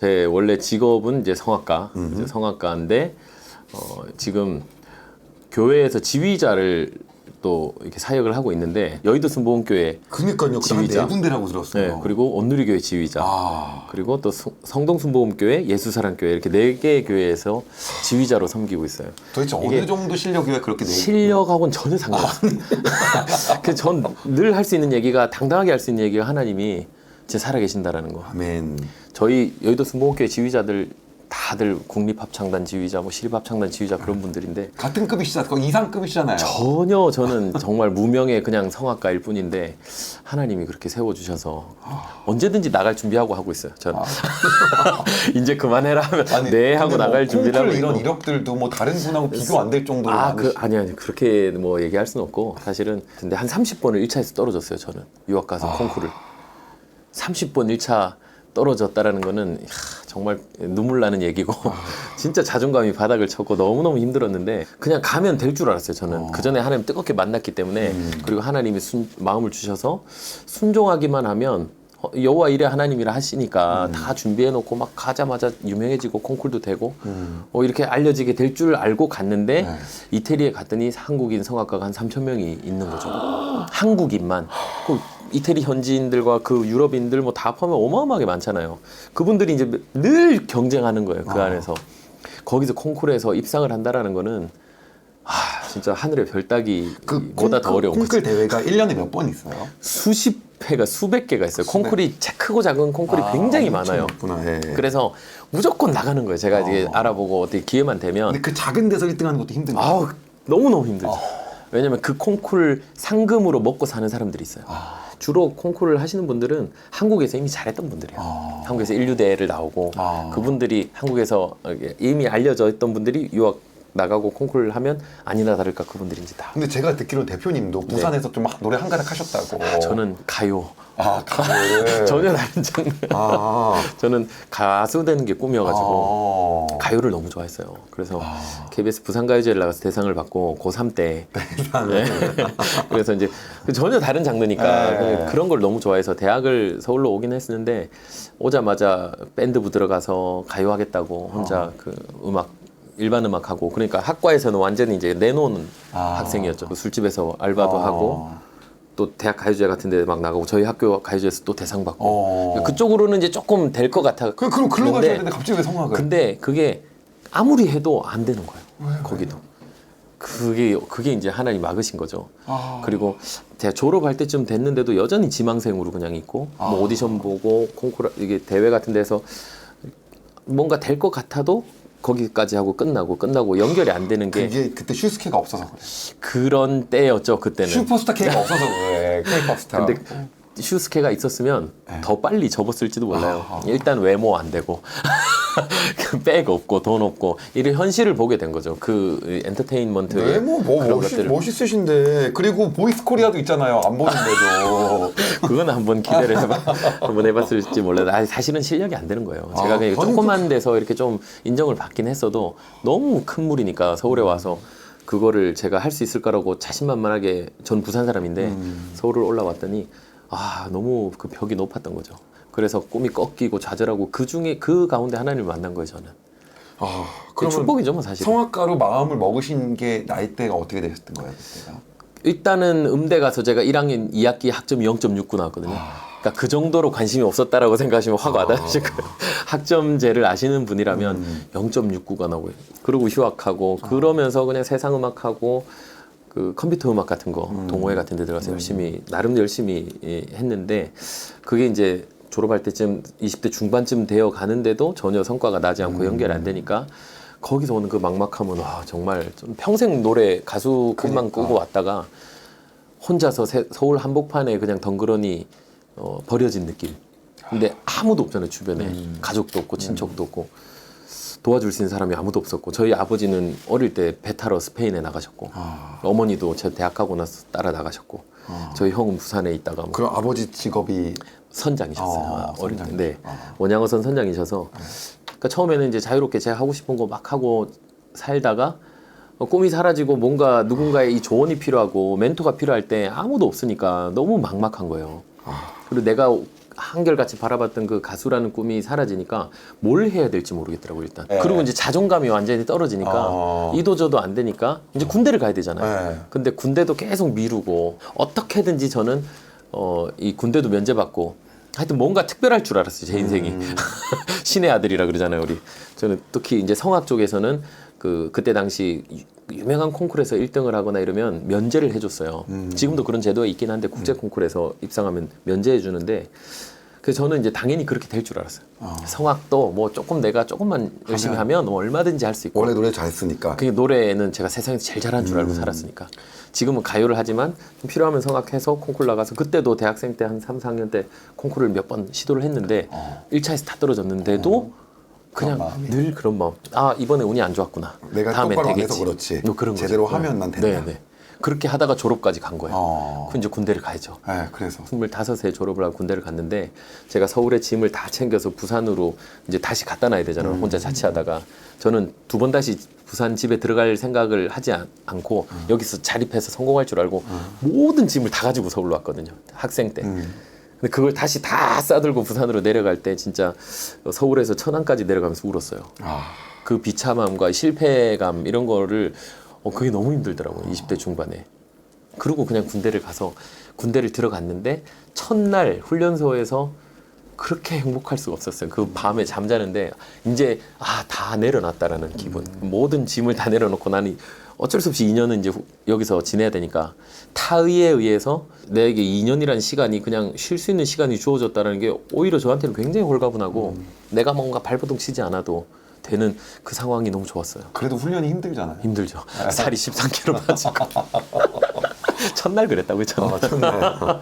제 원래 직업은 이제 성악가, 이제 성악가인데 지금 교회에서 지휘자를 또 이렇게 사역을 하고 있는데 여의도 순복음교회 그러니까요. 지휘자. 한 4군데라고 들었어요. 네, 그리고 온누리교회 지휘자, 그리고 또 성동순복음교회, 예수사랑교회 이렇게 4개 교회에서 지휘자로 섬기고 있어요. 도대체 어느 정도 실력이야 그렇게 실력하고는 전혀 상관없어요. 그래서 전 늘 할 수 있는 얘기가, 당당하게 할 수 있는 얘기가 하나님이 제 살아계신다라는 거. 아멘. 저희 여의도 순복음교회 지휘자들 다들 국립합창단 지휘자, 뭐 시립합창단 지휘자 그런 분들인데 같은 급이시잖아요. 거의 이상급이시잖아요. 전혀 저는 정말 무명의 그냥 성악가일 뿐인데 하나님이 그렇게 세워주셔서 언제든지 나갈 준비하고 하고 있어요. 저는 이제 그만해라 하면 네 하고 나갈 준비를 하고 이런 있고. 이력들도 뭐 다른 분하고 비교 안 될 정도로 아니 그렇게 뭐 얘기할 수는 없고 사실은. 근데 한 30번을 1차에서 떨어졌어요. 저는 유학 가서 콩쿠르를 30번 1차 떨어졌다라는 거는 정말 눈물 나는 얘기고 진짜 자존감이 바닥을 쳤고 너무너무 힘들었는데 그냥 가면 될 줄 알았어요. 저는 그 전에 하나님 뜨겁게 만났기 때문에. 그리고 하나님이 마음을 주셔서 순종하기만 하면 여호와 이래 하나님이라 하시니까 다 준비해놓고 막 가자마자 유명해지고 콩쿨도 되고 이렇게 알려지게 될 줄 알고 갔는데 이태리에 갔더니 한국인 성악가가 한 3,000명이 있는 거죠. 한국인만. 이태리 현지인들과 그 유럽인들 뭐 다 포함하면 어마어마하게 많잖아요. 그분들이 이제 늘 경쟁하는 거예요. 그 안에서. 거기서 콩쿠르에서 입상을 한다라는 거는 진짜 하늘의 별 따기보다 더 어려운 거죠. 콩쿨 대회가 1년에 몇 번 있어요? 수십 회가 수백 개가 있어요. 콩쿨이 크고 작은 콩쿨이 굉장히 많아요. 네. 그래서 무조건 나가는 거예요. 제가 이제 알아보고 어떻게 기회만 되면. 근데 그 작은 데서 1등하는 것도 힘든가요? 너무너무 힘들죠. 왜냐면 그 콩쿨 상금으로 먹고 사는 사람들이 있어요. 주로 콩쿠르를 하시는 분들은 한국에서 이미 잘했던 분들이에요. 한국에서 인류대회를 나오고 그분들이 한국에서 이미 알려져 있던 분들이 유학 나가고 콩쿠르를 하면 아니나 다를까 그분들인지 다. 근데 제가 듣기로는 대표님도 부산에서 좀 노래 한 가닥 하셨다고. 저는 가요. 가요를. 전혀 다른 장르. 저는 가수 되는 게 꿈이어가지고 가요를 너무 좋아했어요. 그래서 KBS 부산가요제를 나가서 대상을 받고 고3 때. 네. 그래서 이제 전혀 다른 장르니까 그런 걸 너무 좋아해서 대학을 서울로 오긴 했었는데 오자마자 밴드부 들어가서 가요 하겠다고 혼자 그 일반 음악하고. 그러니까 학과에서는 완전히 이제 내놓은 학생이었죠. 술집에서 알바도 하고 또 대학 가요제 같은 데 막 나가고 저희 학교 가요제에서 또 대상 받고 그쪽으로는 이제 조금 될 것 같아. 그럼 글로 가셔야 되는데 갑자기 왜 성악을? 근데 그게 아무리 해도 안 되는 거예요. 거기도. 그게 이제 하나님 막으신 거죠. 그리고 제가 졸업할 때쯤 됐는데도 여전히 지망생으로 그냥 있고 뭐 오디션 보고 콩쿠르 이게 대회 같은 데서 뭔가 될 것 같아도 거기까지 하고 끝나고 연결이 안 되는 게 그게 그때 슈스케가 없어서 그래. 그런 때였죠. 그때는 슈퍼스타 K가 없어서 그래. K-pop 스타. 근데 슈스케가 있었으면 더 빨리 접었을지도 몰라요. 일단 외모 안 되고 백 없고 돈 없고 이런 현실을 보게 된 거죠. 그 엔터테인먼트 외모 멋있으신데. 그리고 보이스 코리아도 있잖아요. 안 보는데도. 그건 한번 기대를 한번 해봤을지 몰라요. 사실은 실력이 안 되는 거예요. 제가 그냥 조그만 데서 이렇게 좀 인정을 받긴 했어도 너무 큰 물이니까 서울에 와서 그거를 제가 할 수 있을 거라고 자신만만하게. 전 부산 사람인데 서울을 올라왔더니 너무 그 벽이 높았던 거죠. 그래서 꿈이 꺾이고 좌절하고 그 가운데 하나님을 만난 거예요. 저는. 그러면 축복이죠, 뭐 사실. 성악가로 마음을 먹으신 게 나이대가 어떻게 되셨던 거예요, 그때가? 일단은 음대 가서 제가 1학년 2학기 학점이 0.69 나왔거든요. 그러니까 그 정도로 관심이 없었다라고 생각하시면 확 와닿으실 거예요. 학점제를 아시는 분이라면 0.69가 나오고요. 그리고 휴학하고 그러면서 그냥 세상 음악하고 그 컴퓨터 음악 같은 거 동호회 같은 데 들어가서 나름 열심히 했는데 그게 이제 졸업할 때쯤 20대 중반쯤 되어 가는데도 전혀 성과가 나지 않고 연결이 안 되니까 거기서 오는 그 막막함은 정말 좀 평생 노래 가수 꿈만 꾸고 왔다가 혼자서 서울 한복판에 그냥 덩그러니 버려진 느낌. 근데 아무도 없잖아요. 주변에. 가족도 없고 친척도 없고 도와줄 수 있는 사람이 아무도 없었고 저희 아버지는 어릴 때 배 타러 스페인에 나가셨고 어머니도 제 대학 가고 나서 따라 나가셨고 저희 형은 부산에 있다가 그럼 아버지 직업이 선장이셨어요. 어릴 때. 네. 원양어선 선장이셔서 그러니까 처음에는 이제 자유롭게 제가 하고 싶은 거 막 하고 살다가 꿈이 사라지고 뭔가 누군가의 이 조언이 필요하고 멘토가 필요할 때 아무도 없으니까 너무 막막한 거예요. 그리고 내가 한결같이 바라봤던 그 가수라는 꿈이 사라지니까 뭘 해야 될지 모르겠더라고요 일단. 네. 그리고 이제 자존감이 완전히 떨어지니까 이도저도 안 되니까 이제 군대를 가야 되잖아요. 네. 근데 군대도 계속 미루고 어떻게든지 저는 이 군대도 면제받고 하여튼 뭔가 특별할 줄 알았어요 제 인생이. 신의 아들이라 그러잖아요 우리. 저는 특히 이제 성악 쪽에서는 그때 당시 유명한 콩쿠르에서 1등을 하거나 이러면 면제를 해줬어요. 지금도 그런 제도가 있긴 한데 국제 콩쿠르에서 입상하면 면제해 주는데 그래서 저는 이제 당연히 그렇게 될 줄 알았어요. 성악도 뭐 내가 조금만 열심히 하면 뭐 얼마든지 할 수 있고. 원래 노래 잘했으니까. 그 노래는 제가 세상에서 제일 잘하는 줄 알고 살았으니까. 지금은 가요를 하지만 좀 필요하면 성악해서 콩쿠르 나가서 그때도 대학생 때 한 3, 4학년 때 콩쿠르를 몇 번 시도를 했는데 1차에서 다 떨어졌는데도 그냥 늘 그런 마음. 아 이번에 운이 안 좋았구나. 내가 다음엔 똑바로 안 되겠지. 해서 그렇지. 뭐 그런 제대로 거죠. 하면 난 된다. 네. 그렇게 하다가 졸업까지 간 거예요. 그 이제 군대를 가야죠. 네, 그래서 25세 졸업을 하고 군대를 갔는데 제가 서울에 짐을 다 챙겨서 부산으로 이제 다시 갖다 놔야 되잖아요. 혼자 자취하다가 저는 2번 다시 부산 집에 들어갈 생각을 하지 않고 여기서 자립해서 성공할 줄 알고 모든 짐을 다 가지고 서울로 왔거든요. 학생 때. 근데 그걸 다시 다 싸들고 부산으로 내려갈 때 진짜 서울에서 천안까지 내려가면서 울었어요. 그 비참함과 실패감 이런 거를 그게 너무 힘들더라고요. 20대 중반에. 그리고 그냥 군대를 가서 군대를 들어갔는데 첫날 훈련소에서 그렇게 행복할 수가 없었어요. 그 밤에 잠자는데 이제 다 내려놨다라는 기분. 모든 짐을 다 내려놓고 나는 어쩔 수 없이 2년은 이제 여기서 지내야 되니까 타의에 의해서 내게 2년이라는 시간이 그냥 쉴 수 있는 시간이 주어졌다는 게 오히려 저한테는 굉장히 홀가분하고 내가 뭔가 발버둥 치지 않아도 되는 그 상황이 너무 좋았어요. 그래도 훈련이 힘들잖아요. 힘들죠. 살이 13kg 빠지고. 첫날 그랬다고요, 첫날. 첫날.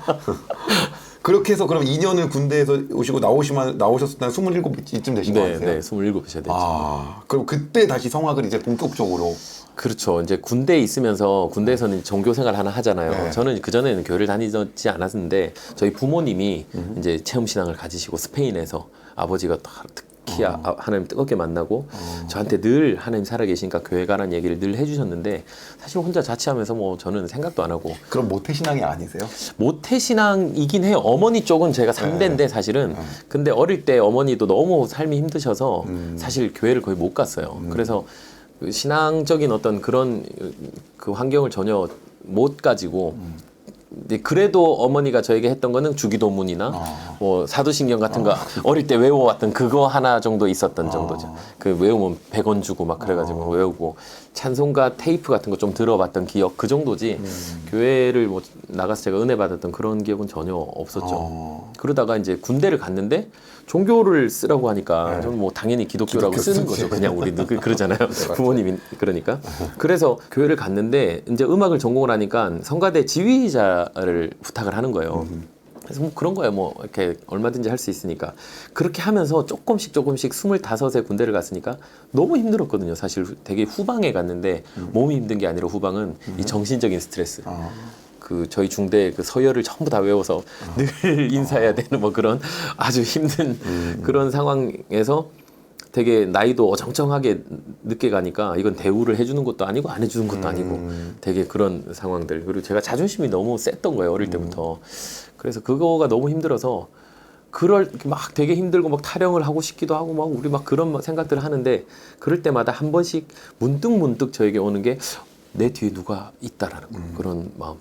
그렇게 해서 그럼 2년을 군대에서 오시고 나오셨을 때 27이쯤 되신 거 같아요? 네, 27이셔야 됐죠. 그럼 그때 다시 성악을 이제 본격적으로. 그렇죠. 이제 군대에 있으면서 군대에서는 종교 생활 하나 하잖아요. 네. 저는 그전에는 교회를 다니지 않았는데 저희 부모님이 이제 체험 신앙을 가지시고 스페인에서 아버지가 특히 하나님 뜨겁게 만나고 저한테 늘 하나님 살아계시니까 교회 가라는 얘기를 늘 해주셨는데 사실 혼자 자취하면서 뭐 저는 생각도 안 하고. 그럼 모태신앙이 아니세요? 모태신앙이긴 해요. 어머니 쪽은 제가 3대인데 사실은. 근데 어릴 때 어머니도 너무 삶이 힘드셔서 사실 교회를 거의 못 갔어요. 그래서 그 신앙적인 어떤 그런 그 환경을 전혀 못 가지고 근데 그래도 어머니가 저에게 했던 거는 주기도문이나 뭐 사도신경 같은 거 어릴 때 외워왔던 그거 하나 정도 있었던 정도죠. 그 외우면 100원 주고 막 그래가지고 외우고 찬송가 테이프 같은 거 좀 들어봤던 기억 그 정도지 교회를 뭐 나가서 제가 은혜 받았던 그런 기억은 전혀 없었죠. 그러다가 이제 군대를 갔는데 종교를 쓰라고 하니까 저는 뭐 당연히 기독교라고 기독교 쓰는 쓰지. 거죠. 그냥 우리 그러잖아요. 부모님이 그러니까. 그래서 교회를 갔는데 이제 음악을 전공을 하니까 성가대 지휘자를 부탁을 하는 거예요. 그래서 뭐 그런 거예요. 뭐 이렇게 얼마든지 할 수 있으니까. 그렇게 하면서 조금씩 25세 군대를 갔으니까 너무 힘들었거든요. 사실 되게 후방에 갔는데 몸이 힘든 게 아니라 후방은 이 정신적인 스트레스. 그 저희 중대 그 서열을 전부 다 외워서 늘 인사해야 되는 뭐 그런 아주 힘든 그런 상황에서 되게 나이도 어정쩡하게 늦게 가니까 이건 대우를 해주는 것도 아니고 안 해주는 것도 아니고 되게 그런 상황들. 그리고 제가 자존심이 너무 셌던 거예요. 어릴 때부터. 그래서 그거가 너무 힘들어서 막 되게 힘들고 막 타령을 하고 싶기도 하고 막 우리 막 그런 생각들을 하는데 그럴 때마다 한 번씩 문득 저에게 오는 게 내 뒤에 누가 있다라는 그런 마음.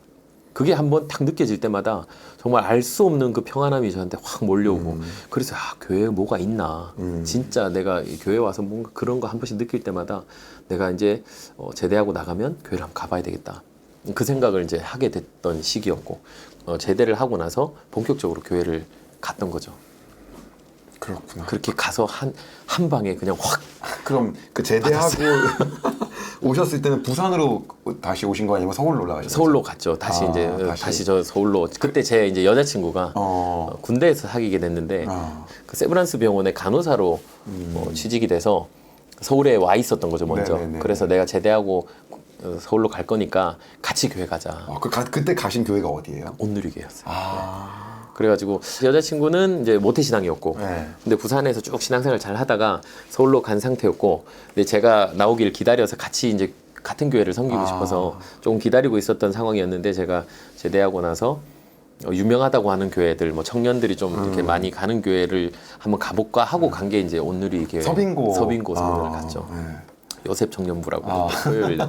그게 한번 딱 느껴질 때마다 정말 알 수 없는 그 평안함이 저한테 확 몰려오고 그래서 교회에 뭐가 있나 진짜 내가 이 교회 와서 뭔가 그런 거 한 번씩 느낄 때마다 내가 이제 제대하고 나가면 교회를 한번 가봐야 되겠다 그 생각을 이제 하게 됐던 시기였고 제대를 하고 나서 본격적으로 교회를 갔던 거죠. 그렇구나. 그렇게 가서 한 방에 그냥 확. 그럼 그 제대하고 오셨을 때는 부산으로 다시 오신 거 아니면 서울로 올라가셨어요? 서울로 갔죠. 다시 다시 저 서울로. 그때 제 이제 여자친구가 군대에서 사귀게 됐는데 그 세브란스 병원에 간호사로 취직이 돼서 서울에 와 있었던 거죠 먼저. 네네네. 그래서 내가 제대하고 서울로 갈 거니까 같이 교회 가자. 그때 가신 교회가 어디예요? 온누리교회였어요. 그래가지고 여자친구는 이제 모태신앙이었고 근데 부산에서 쭉 신앙생활 잘 하다가 서울로 간 상태였고 근데 제가 나오길 기다려서 같이 이제 같은 교회를 섬기고 싶어서 조금 기다리고 있었던 상황이었는데 제가 제대하고 나서 유명하다고 하는 교회들, 뭐 청년들이 좀 이렇게 많이 가는 교회를 한번 가볼까 하고 간 게 이제 온누리 교회 서빙고 서빙고를 갔죠. 요셉 청년부라고 토요일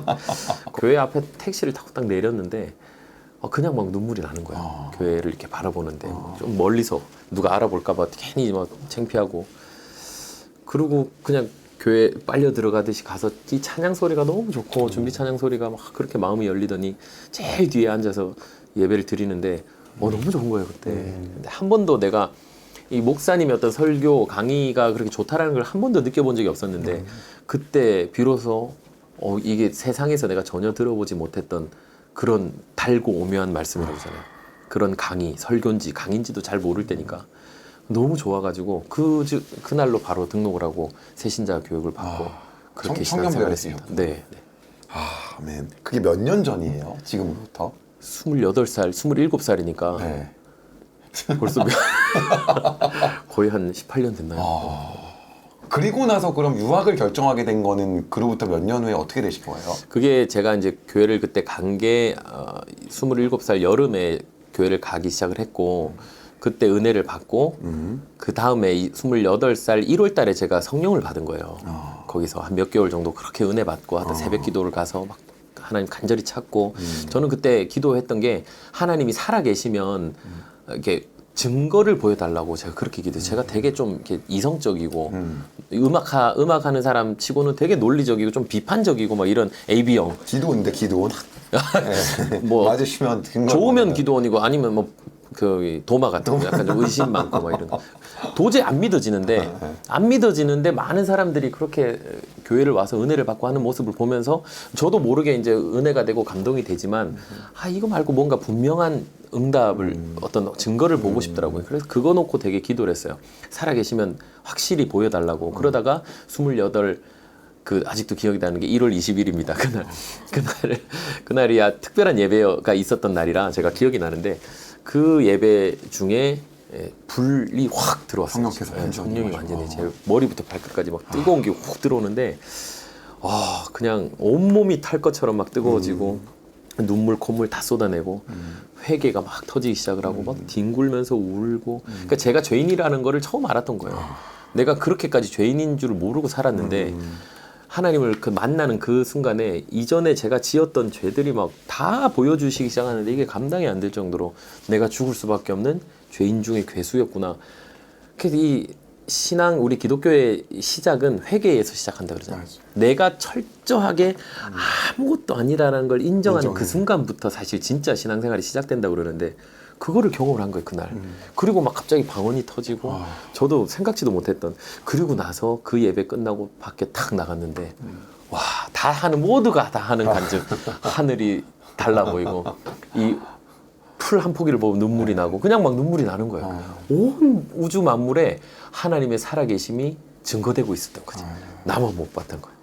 교회 앞에 택시를 타고 딱 내렸는데 그냥 막 눈물이 나는 거야. 교회를 이렇게 바라보는데 좀 멀리서 누가 알아볼까봐 괜히 막 창피하고 그리고 그냥 교회 빨려 들어가듯이 가서 이 찬양 소리가 너무 좋고 준비 찬양 소리가 막 그렇게 마음이 열리더니 제일 뒤에 앉아서 예배를 드리는데 너무 좋은 거예요 그때. 근데 한 번도 내가 이 목사님의 어떤 설교 강의가 그렇게 좋다라는 걸 한 번도 느껴본 적이 없었는데 그때 비로소 이게 세상에서 내가 전혀 들어보지 못했던 그런 달고 오묘한 말씀이라고 하잖아요. 그런 강의, 설교인지 강의인지도 잘 모를 때니까 너무 좋아가지고 그날로 바로 등록을 하고 새신자 교육을 받고 그렇게 신앙생활을 했습니다. 네. 아멘. 그게 몇 년 전이에요? 지금부터? 28살, 27살이니까 네. 벌써 거의 한 18년 됐나요? 그리고 나서 그럼 유학을 결정하게 된 거는 그로부터 몇 년 후에 어떻게 되신 거예요? 그게 제가 이제 교회를 그때 간 게 27살 여름에 교회를 가기 시작을 했고 그때 은혜를 받고 그 다음에 28살 1월 달에 제가 성령을 받은 거예요. 거기서 한 몇 개월 정도 그렇게 은혜 받고 하다 새벽 기도를 가서 막 하나님 간절히 찾고 저는 그때 기도했던 게 하나님이 살아 계시면 이렇게 증거를 보여달라고 제가 그렇게 기도했어요. 제가 되게 좀 이렇게 이성적이고 음악하는 사람 치고는 되게 논리적이고 좀 비판적이고 막 이런 AB형. 기도원인데 기도원? 네. 뭐 맞으시면 좋으면 기도원이고 아니면 뭐 그 도마 같은 거 약간 좀 의심 많고 막 이런 거. 도저히 안 믿어지는데 많은 사람들이 그렇게 교회를 와서 은혜를 받고 하는 모습을 보면서 저도 모르게 이제 은혜가 되고 감동이 되지만 이거 말고 뭔가 분명한 응답을 어떤 증거를 보고 싶더라고요. 그래서 그거 놓고 되게 기도를 했어요. 살아계시면 확실히 보여달라고. 그러다가 28 아직도 기억이 나는 게 1월 20일입니다. 그날이 특별한 예배가 있었던 날이라 제가 기억이 나는데 그 예배 중에 불이 확 들어왔어요. 성령이 완전히 제 머리부터 발끝까지 막 뜨거운 게 훅 들어오는데 그냥 온몸이 탈 것처럼 막 뜨거워지고 눈물 콧물 다 쏟아내고 회개가 막 터지기 시작을 하고 막 뒹굴면서 울고 그러니까 제가 죄인이라는 거를 처음 알았던 거예요. 내가 그렇게까지 죄인인 줄 모르고 살았는데 하나님을 만나는 그 순간에 이전에 제가 지었던 죄들이 막 다 보여주시기 시작하는데 이게 감당이 안 될 정도로 내가 죽을 수밖에 없는 죄인 중에 괴수였구나. 그래서 이 신앙 우리 기독교의 시작은 회개에서 시작한다 그러잖아요. 내가 철저하게 아무것도 아니다라는 걸 인정하는 그 순간부터 사실 진짜 신앙생활이 시작된다고 그러는데 그거를 경험을 한 거예요 그날. 그리고 막 갑자기 방언이 터지고 저도 생각지도 못했던. 그리고 나서 그 예배 끝나고 밖에 탁 나갔는데 와, 다 하는 모두가 다 하는 간증. 하늘이 달라 보이고 이 풀 한 포기를 보면 눈물이 나고 그냥 막 눈물이 나는 거예요. 온 우주 만물에 하나님의 살아계심이 증거되고 있었던 거지. 나만 못 봤던 거예요.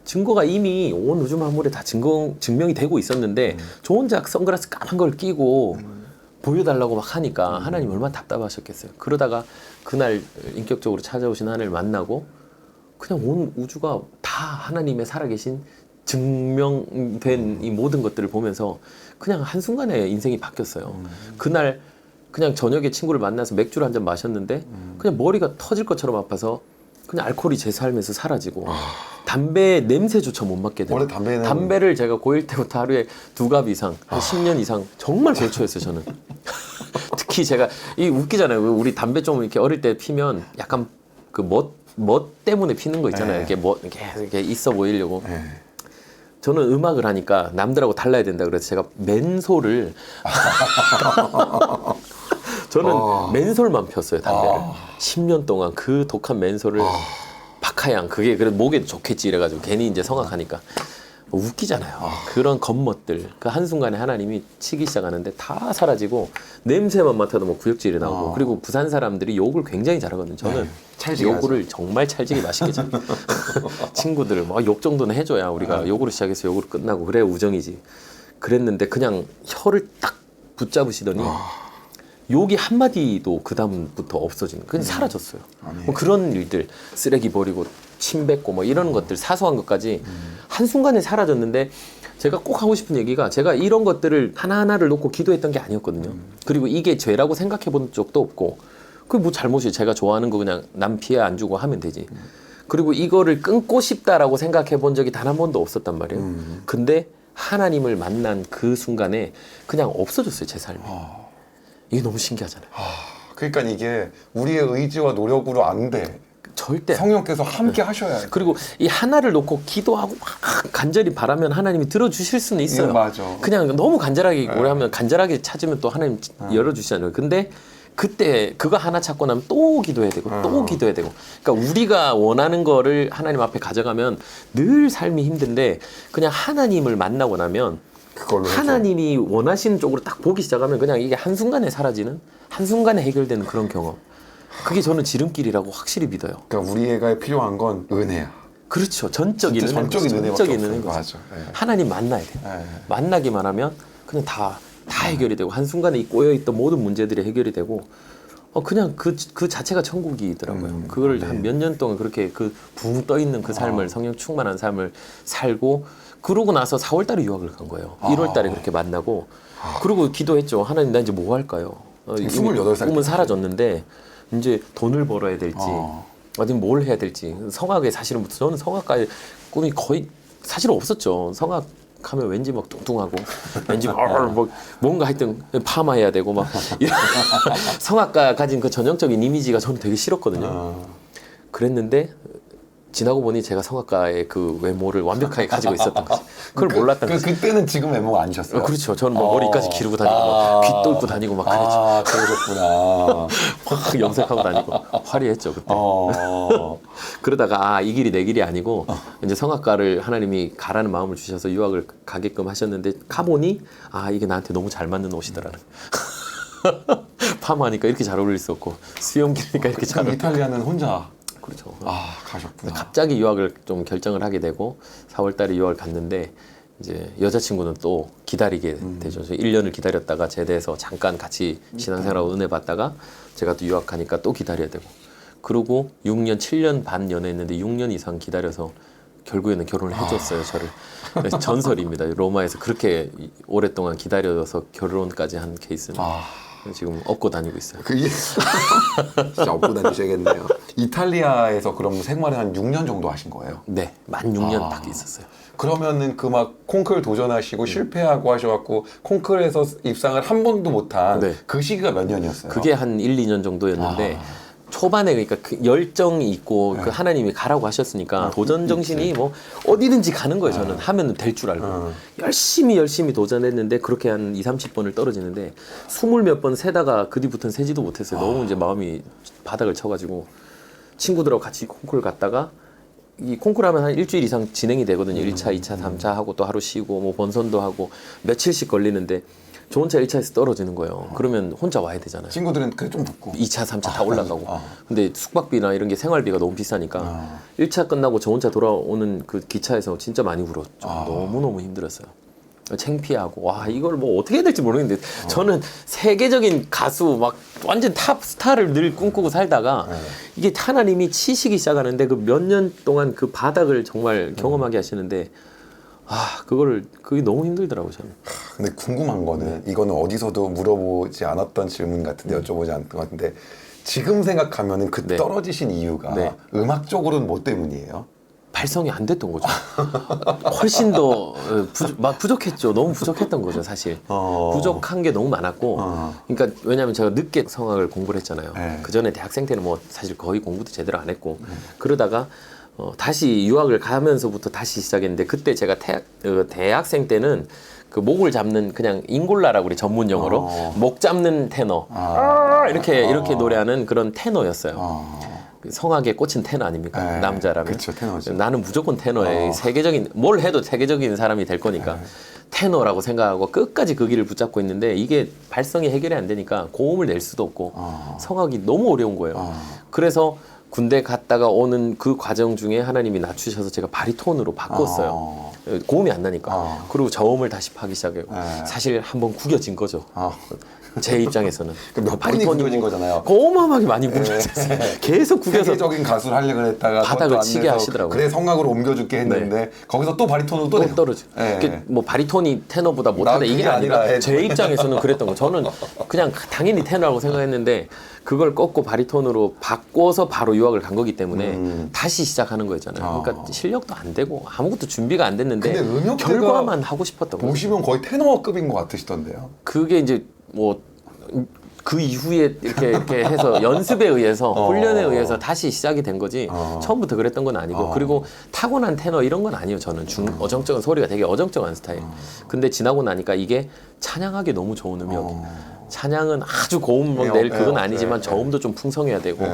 증거가 이미 온 우주 만물에 다 증명이 되고 있었는데 저 혼자 선글라스 까만 걸 끼고 보여달라고 막 하니까 하나님 얼마나 답답하셨겠어요. 그러다가 그날 인격적으로 찾아오신 하나님을 만나고 그냥 온 우주가 다 하나님의 살아계신 증명된 이 모든 것들을 보면서 그냥 한순간에 인생이 바뀌었어요. 그날 그냥 저녁에 친구를 만나서 맥주를 한 잔 마셨는데 그냥 머리가 터질 것처럼 아파서 그냥 알코올이 제 삶에서 사라지고 담배 냄새조차 못 맡게 돼요. 원래 담배를 제가 고1 때부터 하루에 2갑 이상, 한 10년 이상 정말 골초했어요 저는. 특히 제가 이 웃기잖아요. 우리 담배 좀 이렇게 어릴 때 피면 약간 그 멋 때문에 피는 거 있잖아요. 이렇게 있어 보이려고. 저는 음악을 하니까 남들하고 달라야 된다 그래서 제가 맨솔을 저는 맨솔만 폈어요 담배를. 10년 동안 그 독한 맨솔을 박하향 그게 그래도 목에도 좋겠지 이래가지고 괜히 이제 성악하니까 웃기잖아요. 그런 겉멋들 그 한순간에 하나님이 치기 시작하는데 다 사라지고 냄새만 맡아도 뭐 구역질이 나오고 그리고 부산 사람들이 욕을 굉장히 잘하거든요. 저는 요구를 정말 찰지게 맛있게 잘 친구들을 막 욕 정도는 해줘야 우리가 욕으로 시작해서 욕으로 끝나고 그래야 우정이지. 그랬는데 그냥 혀를 딱 붙잡으시더니 욕이 한마디도 그 다음부터 없어지는 그냥 사라졌어요. 뭐 그런 일들 쓰레기 버리고 침 뱉고 뭐 이런 것들 사소한 것까지 한순간에 사라졌는데 제가 꼭 하고 싶은 얘기가 제가 이런 것들을 하나하나를 놓고 기도했던 게 아니었거든요. 그리고 이게 죄라고 생각해 본 적도 없고 그게 뭐 잘못이에요. 제가 좋아하는 거 그냥 남 피해 안 주고 하면 되지. 그리고 이거를 끊고 싶다라고 생각해 본 적이 단 한 번도 없었단 말이에요. 근데 하나님을 만난 그 순간에 그냥 없어졌어요, 제 삶이. 이게 너무 신기하잖아요. 그러니까 이게 우리의 의지와 노력으로 안 돼. 절대. 성령께서 함께 하셔야 돼. 그리고 이 하나를 놓고 기도하고 막 간절히 바라면 하나님이 들어주실 수는 있어요. 예, 맞아. 그냥 너무 간절하게 오래 하면 간절하게 찾으면 또 하나님 열어주시잖아요. 근데 그때 그거 하나 찾고 나면 또 기도해야 되고 또 기도해야 되고. 그러니까 우리가 원하는 거를 하나님 앞에 가져가면 늘 삶이 힘든데 그냥 하나님을 만나고 나면 그걸로 하나님이 원하시는 쪽으로 딱 보기 시작하면 그냥 이게 한순간에 사라지는 한순간에 해결되는 그런 경험. 그게 저는 지름길이라고 확실히 믿어요. 그러니까 우리가 필요한 건 은혜야. 그렇죠. 전적인 은혜. 전적인 은혜밖에 전적인 없어요. 은혜인 거죠. 맞아. 예. 하나님 만나야 돼요. 예. 만나기만 하면 그냥 다 해결이 되고 한순간에 이 꼬여있던 모든 문제들이 해결이 되고 그냥 그 자체가 천국이더라고요. 그걸 한 몇 년 동안 그렇게 그 붕 떠있는 그 삶을 성령 충만한 삶을 살고 그러고 나서 4월 달에 유학을 간 거예요. 1월 달에 그렇게 만나고 그리고 기도했죠. 하나님 나 이제 뭐 할까요? 28살 꿈은 사라졌는데 이제 돈을 벌어야 될지 아니면 뭘 해야 될지 성악에 사실은 저는 성악가의 꿈이 거의 사실 없었죠. 성악 하면 왠지 막 뚱뚱하고 왠지 뭐 뭔가 하여튼 파마해야 되고 막 이런 성악가 가진 그 전형적인 이미지가 저는 되게 싫었거든요. 그랬는데 지나고 보니 제가 성악가의 그 외모를 완벽하게 가지고 있었던 거지. 그걸 몰랐던 거지. 그때는 지금 외모가 아니셨어요? 그렇죠. 저는 뭐 머리까지 기르고 다니고 막 귀 뚫고 다니고 막 그랬죠. 그러셨구나. 확 염색하고 다니고 화려했죠 그때. 그러다가 이 길이 내 길이 아니고 이제 성악가를 하나님이 가라는 마음을 주셔서 유학을 가게끔 하셨는데 가보니 이게 나한테 너무 잘 맞는 옷이더라는. 파마하니까 이렇게 잘 어울릴 수 없고 수염 기르니까 이렇게 잘 어울릴. 이탈리아는 혼자. 그렇죠. 가셨구나. 갑자기 유학을 좀 결정을 하게 되고 4월 달에 유학을 갔는데 이제 여자친구는 또 기다리게 되죠. 1년을 기다렸다가 제대해서 잠깐 같이 신앙생활하고 은혜 받다가 제가 또 유학하니까 또 기다려야 되고 그러고 6년, 7년 반 연애했는데 6년 이상 기다려서 결국에는 결혼을 해줬어요, 저를. 그래서 전설입니다. 로마에서 그렇게 오랫동안 기다려서 결혼까지 한 케이스는. 지금 업고 다니고 있어요. 그게 진짜 업고 다니셔야겠네요. 이탈리아에서 그럼 생활을 한 6년 정도 하신 거예요? 네, 만 6년 딱 있었어요. 그러면은 그 막 콩쿨 도전하시고 실패하고 하셔갖고 콩쿨에서 입상을 한 번도 못한 네. 그 시기가 몇 년이었어요? 그게 한 1, 2년 정도였는데 초반에 그러니까 그 열정이 있고 그 하나님이 가라고 하셨으니까 도전 정신이 뭐 어디든지 가는 거예요. 저는 하면 될 줄 알고 열심히 도전했는데 그렇게 한 2, 30번을 떨어지는데 20몇 번 세다가 그 뒤부터는 세지도 못했어요. 너무 이제 마음이 바닥을 쳐가지고 친구들하고 같이 콩쿠르 갔다가 이 콩쿠르 하면 한 일주일 이상 진행이 되거든요. 1차, 2차, 3차 하고 또 하루 쉬고 뭐 본선도 하고 며칠씩 걸리는데 저 혼자 1차에서 떨어지는 거예요. 그러면 혼자 와야 되잖아요. 친구들은 그게 좀 붙고 2차, 3차 다 올라가고. 근데 숙박비나 이런 게 생활비가 너무 비싸니까 1차 끝나고 저 혼자 돌아오는 그 기차에서 진짜 많이 울었죠. 너무너무 힘들었어요. 창피하고 와 이걸 뭐 어떻게 해야 될지 모르겠는데 저는 세계적인 가수 막 완전 탑 스타를 늘 꿈꾸고 살다가 이게 하나님이 치시기 시작하는데 그 몇 년 동안 그 바닥을 정말 경험하게 하시는데 그게 너무 힘들더라고요 저는. 근데 궁금한 거는 이거는 어디서도 물어보지 않았던 질문 같은데 여쭤보지 않았던 것 같은데 지금 생각하면은 그 네. 떨어지신 이유가 네. 음악적으로는 뭐 때문이에요? 발성이 안 됐던 거죠. 훨씬 더 부족했죠. 너무 부족했던 거죠, 사실. 부족한 게 너무 많았고. 그러니까 왜냐하면 제가 늦게 성악을 공부를 했잖아요. 네. 그 전에 대학생 때는 뭐 사실 거의 공부도 제대로 안 했고 그러다가 다시 유학을 가면서부터 다시 시작했는데 그때 제가 대학생 때는 그 목을 잡는 그냥 잉골라라고 우리 전문 용어로 목 잡는 테너 이렇게 노래하는 그런 테너였어요. 성악에 꽂힌 테너 아닙니까? 네, 남자라면. 그쵸, 테너죠. 나는 무조건 테너에 세계적인 뭘 해도 세계적인 사람이 될 거니까 테너라고 생각하고 끝까지 그 길을 붙잡고 있는데 이게 발성이 해결이 안 되니까 고음을 낼 수도 없고 성악이 너무 어려운 거예요. 그래서 군대 갔다가 오는 그 과정 중에 하나님이 낮추셔서 제가 바리톤으로 바꿨어요. 고음이 안 나니까. 그리고 저음을 다시 파기 시작해요. 사실 한번 구겨진 거죠. 제 입장에서는 몇 번이 구겨진 거잖아요. 어마어마하게 많이 구겨졌어요. 계속 구겨서 세계적인 가수를 하려고 했다가 바닥을 그것도 안 치게 돼서 하시더라고요. 그래 성악으로 옮겨줄게 했는데 거기서 또 바리톤으로 또 또 떨어져. 예. 그게 뭐 바리톤이 테너보다 못하다 그게 이게 아니라 아니라 제 입장에서는 그랬던 거. 저는 그냥 당연히 테너라고 생각했는데 그걸 꺾고 바리톤으로 바꿔서 바로 유학을 간 거기 때문에 다시 시작하는 거였잖아요. 그러니까 실력도 안 되고 아무것도 준비가 안 됐는데 근데 음역대가 결과만 하고 싶었던 거죠. 보시면 거의 테너급인 것 같으시던데요. 그게 이제 뭐 그 이후에 이렇게 해서 연습에 의해서 훈련에 의해서 다시 시작이 된 거지 처음부터 그랬던 건 아니고 그리고 타고난 테너 이런 건 아니에요. 저는 어정쩡한 소리가 되게 어정쩡한 스타일. 근데 지나고 나니까 이게 찬양하기 너무 좋은 음역이에요. 찬양은 아주 고음 낼 그건 아니지만 저음도 좀 풍성해야 되고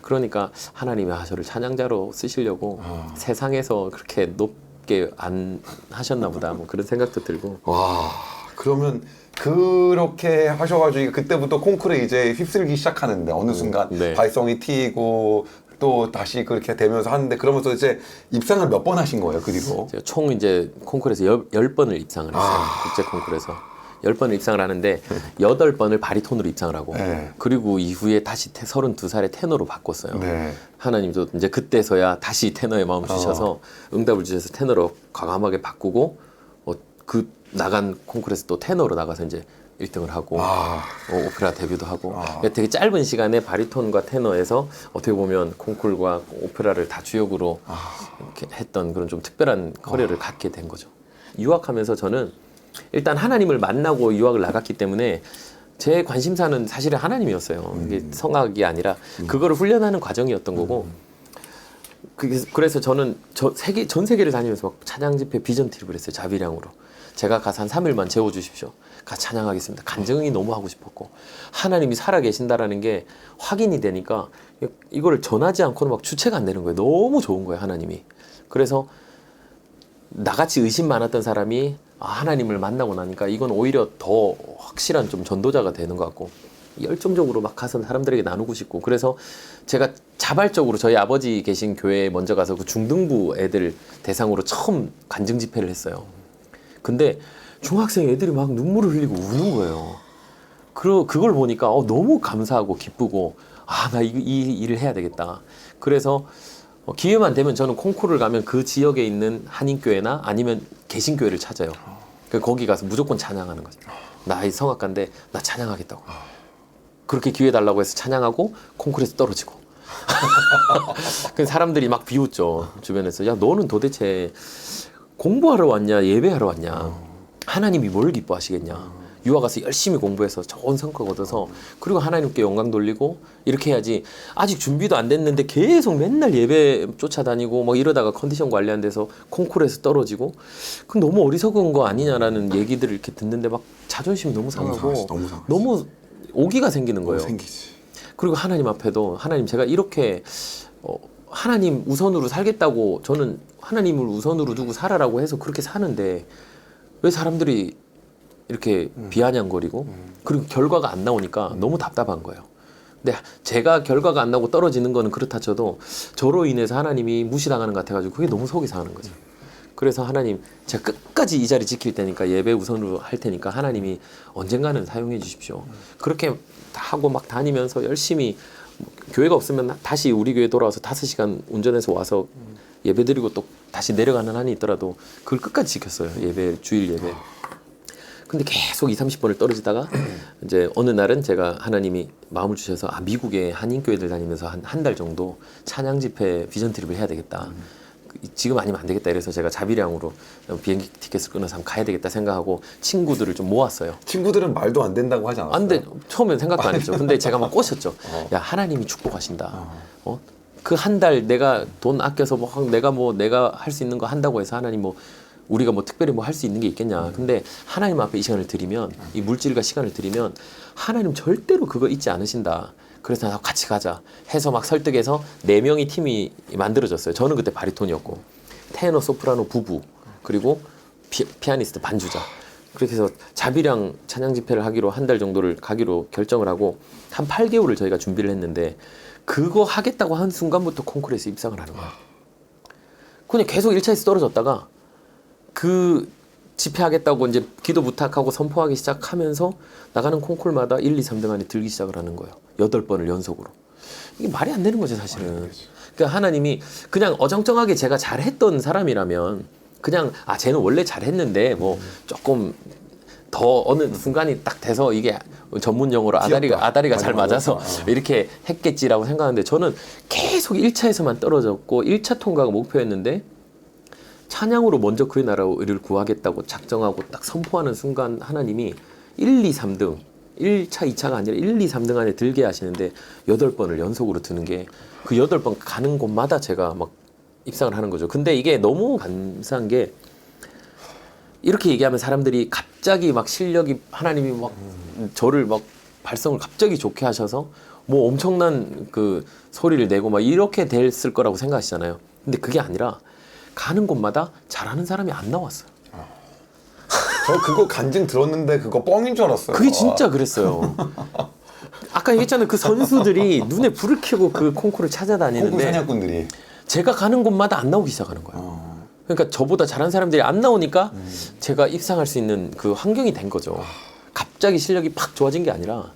그러니까 하나님이 저를 찬양자로 쓰시려고 세상에서 그렇게 높게 안 하셨나 보다 뭐 그런 생각도 들고. 와 그러면 그렇게 하셔가지고 그때부터 콩쿠르에 이제 휩쓸기 시작하는데 어느 순간 네. 발성이 튀고 또 다시 그렇게 되면서 하는데 그러면서 이제 입상을 몇 번 하신 거예요 그 뒤로? 제가 총 이제 콩쿠르에서 10번을 입상을 했어요. 국제 콩쿠르에서 10번을 입상을 하는데 8번을 바리톤으로 입상을 하고 네. 그리고 이후에 다시 32살에 테너로 바꿨어요. 네. 하나님도 이제 그때서야 다시 테너의 마음 주셔서 응답을 주셔서 테너로 과감하게 바꾸고 그 나간 콩쿠르에서 또 테너로 나가서 이제 1등을 하고 오페라 데뷔도 하고 그러니까 되게 짧은 시간에 바리톤과 테너에서 어떻게 보면 콩쿠르와 오페라를 다 주역으로 이렇게 했던 그런 좀 특별한 커리어를 갖게 된 거죠. 유학하면서 저는 일단 하나님을 만나고 유학을 나갔기 때문에 제 관심사는 사실은 하나님이었어요. 이게 성악이 아니라 그거를 훈련하는 과정이었던 거고 그래서 저는 전 세계를 다니면서 막 찬양 집회 비전 트립을 했어요. 자비량으로. 제가 가서 한 3일만 재워주십시오. 가서 찬양하겠습니다. 간증이 너무 하고 싶었고 하나님이 살아계신다라는 게 확인이 되니까 이거를 전하지 않고는 막 주체가 안 되는 거예요. 너무 좋은 거예요. 하나님이. 그래서 나같이 의심 많았던 사람이 하나님을 만나고 나니까 이건 오히려 더 확실한 좀 전도자가 되는 것 같고 열정적으로 막 가서 사람들에게 나누고 싶고 그래서 제가 자발적으로 저희 아버지 계신 교회에 먼저 가서 그 중등부 애들 대상으로 처음 간증 집회를 했어요. 근데 중학생 애들이 막 눈물을 흘리고 우는 거예요. 그걸 보니까 너무 감사하고 기쁘고 나 이 일을 해야 되겠다. 그래서 기회만 되면 저는 콩쿠르를 가면 그 지역에 있는 한인교회나 아니면 개신교회를 찾아요. 거기 가서 무조건 찬양하는 거죠. 나 이 성악가인데 나 찬양하겠다고. 그렇게 기회 달라고 해서 찬양하고 콩쿠르에서 떨어지고. 그 사람들이 막 비웃죠. 주변에서. 야 너는 도대체 공부하러 왔냐 예배하러 왔냐. 하나님이 뭘 기뻐하시겠냐. 유학 가서 열심히 공부해서 좋은 성과 얻어서 그리고 하나님께 영광 돌리고 이렇게 해야지. 아직 준비도 안 됐는데 계속 맨날 예배 쫓아다니고 막 이러다가 컨디션 관리 안 돼서 콩쿠르에서 떨어지고 그건 너무 어리석은 거 아니냐라는 얘기들을 이렇게 듣는데 막 자존심이 너무 상하고 너무 오기가 생기는 거예요. 생기지. 그리고 하나님 앞에도 하나님 제가 이렇게 하나님 우선으로 살겠다고 저는 하나님을 우선으로 두고 살아라고 해서 그렇게 사는데 왜 사람들이 이렇게 비아냥거리고 그리고 결과가 안 나오니까 너무 답답한 거예요. 근데 제가 결과가 안 나고 떨어지는 거는 그렇다 쳐도 저로 인해서 하나님이 무시당하는 것 같아가지고 그게 너무 속이 상하는 거죠. 그래서 하나님 제가 끝까지 이 자리 지킬 테니까 예배 우선으로 할 테니까 하나님이 언젠가는 사용해 주십시오. 그렇게 하고 막 다니면서 열심히 교회가 없으면 다시 우리 교회 돌아와서 5시간 운전해서 와서 예배 드리고 또 다시 내려가는 한이 있더라도 그걸 끝까지 지켰어요. 예배 주일 예배. 근데 계속 30번을 떨어지다가 이제 어느 날은 제가 하나님이 마음을 주셔서 미국에 한인교회들 다니면서 한 달 정도 찬양 집회 비전 트립을 해야 되겠다. 지금 아니면 안 되겠다. 이래서 제가 자비량으로 비행기 티켓을 끊어서 한번 가야 되겠다 생각하고 친구들을 좀 모았어요. 친구들은 말도 안 된다고 하지 않았어요? 안 돼. 처음엔 생각도 안 했죠. 근데 제가 막 꼬셨죠. 야 하나님이 축복하신다. 그 한 달 내가 돈 아껴서 내가 할 수 있는 거 한다고 해서 하나님 우리가 특별히 할 수 있는 게 있겠냐. 근데 하나님 앞에 이 시간을 드리면 이 물질과 시간을 드리면 하나님 절대로 그거 잊지 않으신다. 그래서 나 같이 가자 해서 막 설득해서 4명이 팀이 만들어졌어요. 저는 그때 바리톤이었고 테너, 소프라노 부부 그리고 피아니스트 반주자. 그렇게 해서 자비량 찬양 집회를 하기로 한 달 정도를 가기로 결정을 하고 한 8개월을 저희가 준비를 했는데 그거 하겠다고 한 순간부터 콩쿠르에서 입상을 하는 거예요. 그냥 계속 1차에서 떨어졌다가 그 집회하겠다고 이제 기도 부탁하고 선포하기 시작하면서 나가는 콩쿨마다 1, 2, 3등 안에 들기 시작을 하는 거예요. 8번을 연속으로. 이게 말이 안 되는 거죠, 사실은. 그러니까 하나님이 그냥 어정쩡하게 제가 잘했던 사람이라면 그냥 쟤는 원래 잘했는데 뭐 조금 더 어느 순간이 딱 돼서 이게 전문 용어로 아다리가 잘 맞아서 이렇게 했겠지라고 생각하는데 저는 계속 1차에서만 떨어졌고 1차 통과가 목표였는데 찬양으로 먼저 그의 나라를 구하겠다고 작정하고 딱 선포하는 순간 하나님이 1, 2, 3등 1차, 2차가 아니라 1, 2, 3등 안에 들게 하시는데 8번을 연속으로 드는 게 그 8번 가는 곳마다 제가 막 입상을 하는 거죠. 근데 이게 너무 감사한 게 이렇게 얘기하면 사람들이 갑자기 막 실력이 하나님이 막 저를 막 발성을 갑자기 좋게 하셔서 뭐 엄청난 그 소리를 내고 막 이렇게 됐을 거라고 생각하시잖아요. 근데 그게 아니라 가는 곳마다 잘하는 사람이 안 나왔어요. 저 그거 간증 들었는데 그거 뻥인 줄 알았어요. 그게 진짜 그랬어요. 아까 얘기했잖아요. 그 선수들이 눈에 불을 켜고 그 콩쿠르를 콩쿨 찾아다니는데 사냥꾼들이 제가 가는 곳마다 안 나오기 시작하는 거예요. 그러니까 저보다 잘하는 사람들이 안 나오니까 제가 입상할 수 있는 그 환경이 된 거죠. 갑자기 실력이 팍 좋아진 게 아니라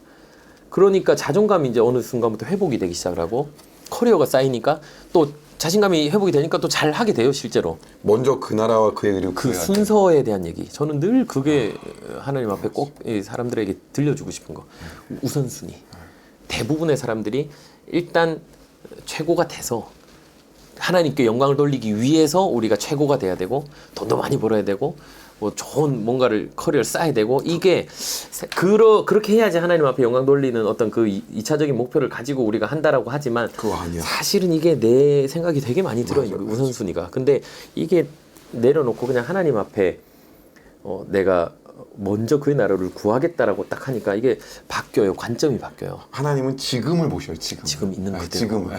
그러니까 자존감이 이제 어느 순간부터 회복이 되기 시작을 하고 커리어가 쌓이니까 또 자신감이 회복이 되니까 또 잘 하게 돼요, 실제로. 먼저 그 나라와 그의 이름 그 순서에 대한 얘기. 저는 늘 그게 하나님 앞에 꼭 이 사람들에게 들려주고 싶은 거. 우선순위. 대부분의 사람들이 일단 최고가 돼서 하나님께 영광을 돌리기 위해서 우리가 최고가 돼야 되고 돈도 많이 벌어야 되고 뭐 좋은 뭔가를 커리어를 쌓아야 되고 이게 그렇게 해야지 하나님 앞에 영광 돌리는 어떤 그 2차적인 목표를 가지고 우리가 한다라고 하지만 그거 아니야. 사실은 이게 내 생각이 되게 많이 들어요. 맞아. 우선순위가. 근데 이게 내려놓고 그냥 하나님 앞에 내가 먼저 그의 나라를 구하겠다라고 딱 하니까 이게 바뀌어요. 관점이 바뀌어요. 하나님은 지금을 보셔요. 지금 있는 그대로. 지금.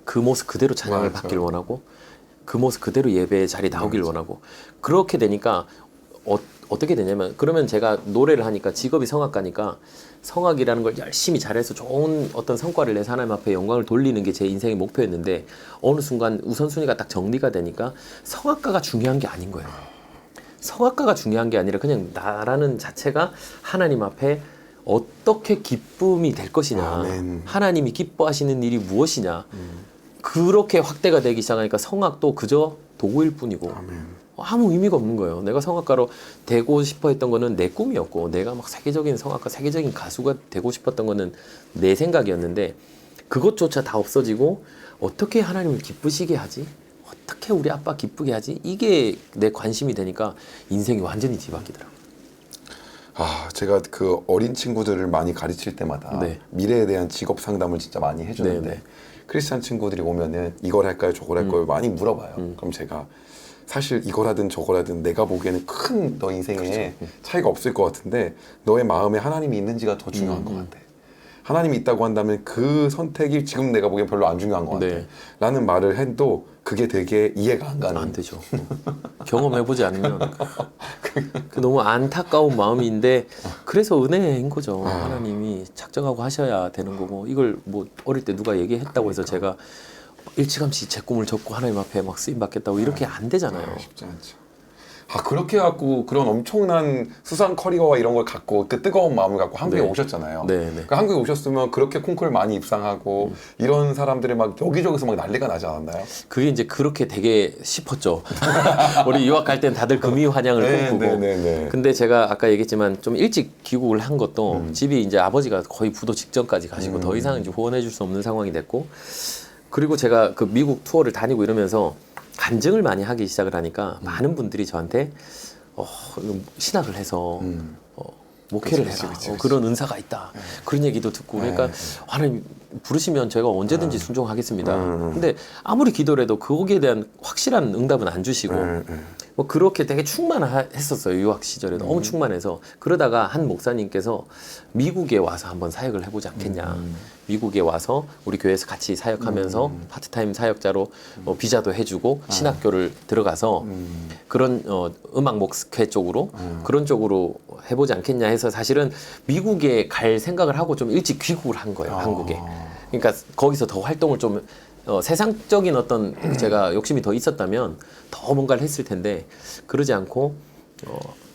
그 모습 그대로 찬양을 맞아. 받길 원하고 그 모습 그대로 예배의 자리에 나오길 원하고 그렇게 되니까 어떻게 되냐면 그러면 제가 노래를 하니까 직업이 성악가니까 성악이라는 걸 열심히 잘해서 좋은 어떤 성과를 내서 하나님 앞에 영광을 돌리는 게 제 인생의 목표였는데 어느 순간 우선순위가 딱 정리가 되니까 성악가가 중요한 게 아닌 거예요. 성악가가 중요한 게 아니라 그냥 나라는 자체가 하나님 앞에 어떻게 기쁨이 될 것이냐, 아멘. 하나님이 기뻐하시는 일이 무엇이냐, 그렇게 확대가 되기 시작하니까 성악도 그저 도구일 뿐이고 아멘. 아무 의미가 없는 거예요. 내가 성악가로 되고 싶어 했던 거는 내 꿈이었고 내가 막 세계적인 성악가, 세계적인 가수가 되고 싶었던 거는 내 생각이었는데 그것조차 다 없어지고 어떻게 하나님을 기쁘시게 하지? 어떻게 우리 아빠 기쁘게 하지? 이게 내 관심이 되니까 인생이 완전히 뒤바뀌더라고요. 제가 그 어린 친구들을 많이 가르칠 때마다 네. 미래에 대한 직업 상담을 진짜 많이 해주는데 네, 네. 크리스찬 친구들이 오면은 이걸 할까요, 저걸 할까요 많이 물어봐요. 그럼 제가 사실 이걸 하든 저걸 하든 내가 보기에는 큰 너 인생에 차이가 없을 것 같은데 너의 마음에 하나님이 있는지가 더 중요한 것 같아. 하나님이 있다고 한다면 그 선택이 지금 내가 보기엔 별로 안 중요한 것 같아. 네. 라는 말을 해도 그게 되게 이해가 안 가는. 안 되죠. 경험해보지 않으면 그 너무 안타까운 마음인데 그래서 은혜인 거죠. 하나님이 작정하고 하셔야 되는 거고 이걸 뭐 어릴 때 누가 얘기했다고 해서 제가 일찌감치 제 꿈을 접고 하나님 앞에 막 쓰임 받겠다고 이렇게 안 되잖아요. 쉽지 않죠. 그렇게 갖고 그런 엄청난 수상 커리어와 이런 걸 갖고 그 뜨거운 마음을 갖고 한국에 네. 오셨잖아요. 네, 네. 그러니까 한국에 오셨으면 그렇게 콩쿠르 많이 입상하고 이런 사람들이 막 여기저기서 막 난리가 나지 않았나요? 그게 이제 그렇게 되게 싶었죠. 우리 유학 갈 땐 다들 금이 환영을 네, 꿈꾸고. 네, 네, 네. 근데 제가 아까 얘기했지만 좀 일찍 귀국을 한 것도 집이 이제 아버지가 거의 부도 직전까지 가시고 더 이상 이제 후원해 줄 수 없는 상황이 됐고 그리고 제가 그 미국 투어를 다니고 이러면서 간증을 많이 하기 시작을 하니까 많은 분들이 저한테 신학을 해서 목회를 그치, 해라. 그치, 그치. 그런 은사가 있다. 그런 얘기도 듣고 그러니까 하나님 부르시면 제가 언제든지 순종하겠습니다. 근데 아무리 기도를 해도 거기에 대한 확실한 응답은 안 주시고 뭐 그렇게 되게 충만했었어요. 유학 시절에 너무 충만해서 그러다가 한 목사님께서 미국에 와서 한번 사역을 해보지 않겠냐. 미국에 와서 우리 교회에서 같이 사역하면서 파트타임 사역자로 비자도 해주고 신학교를 들어가서 그런 음악 목회 쪽으로 그런 쪽으로 해보지 않겠냐 해서 사실은 미국에 갈 생각을 하고 좀 일찍 귀국을 한 거예요. 한국에. 그러니까 거기서 더 활동을 좀 세상적인 어떤 제가 욕심이 더 있었다면 더 뭔가를 했을 텐데 그러지 않고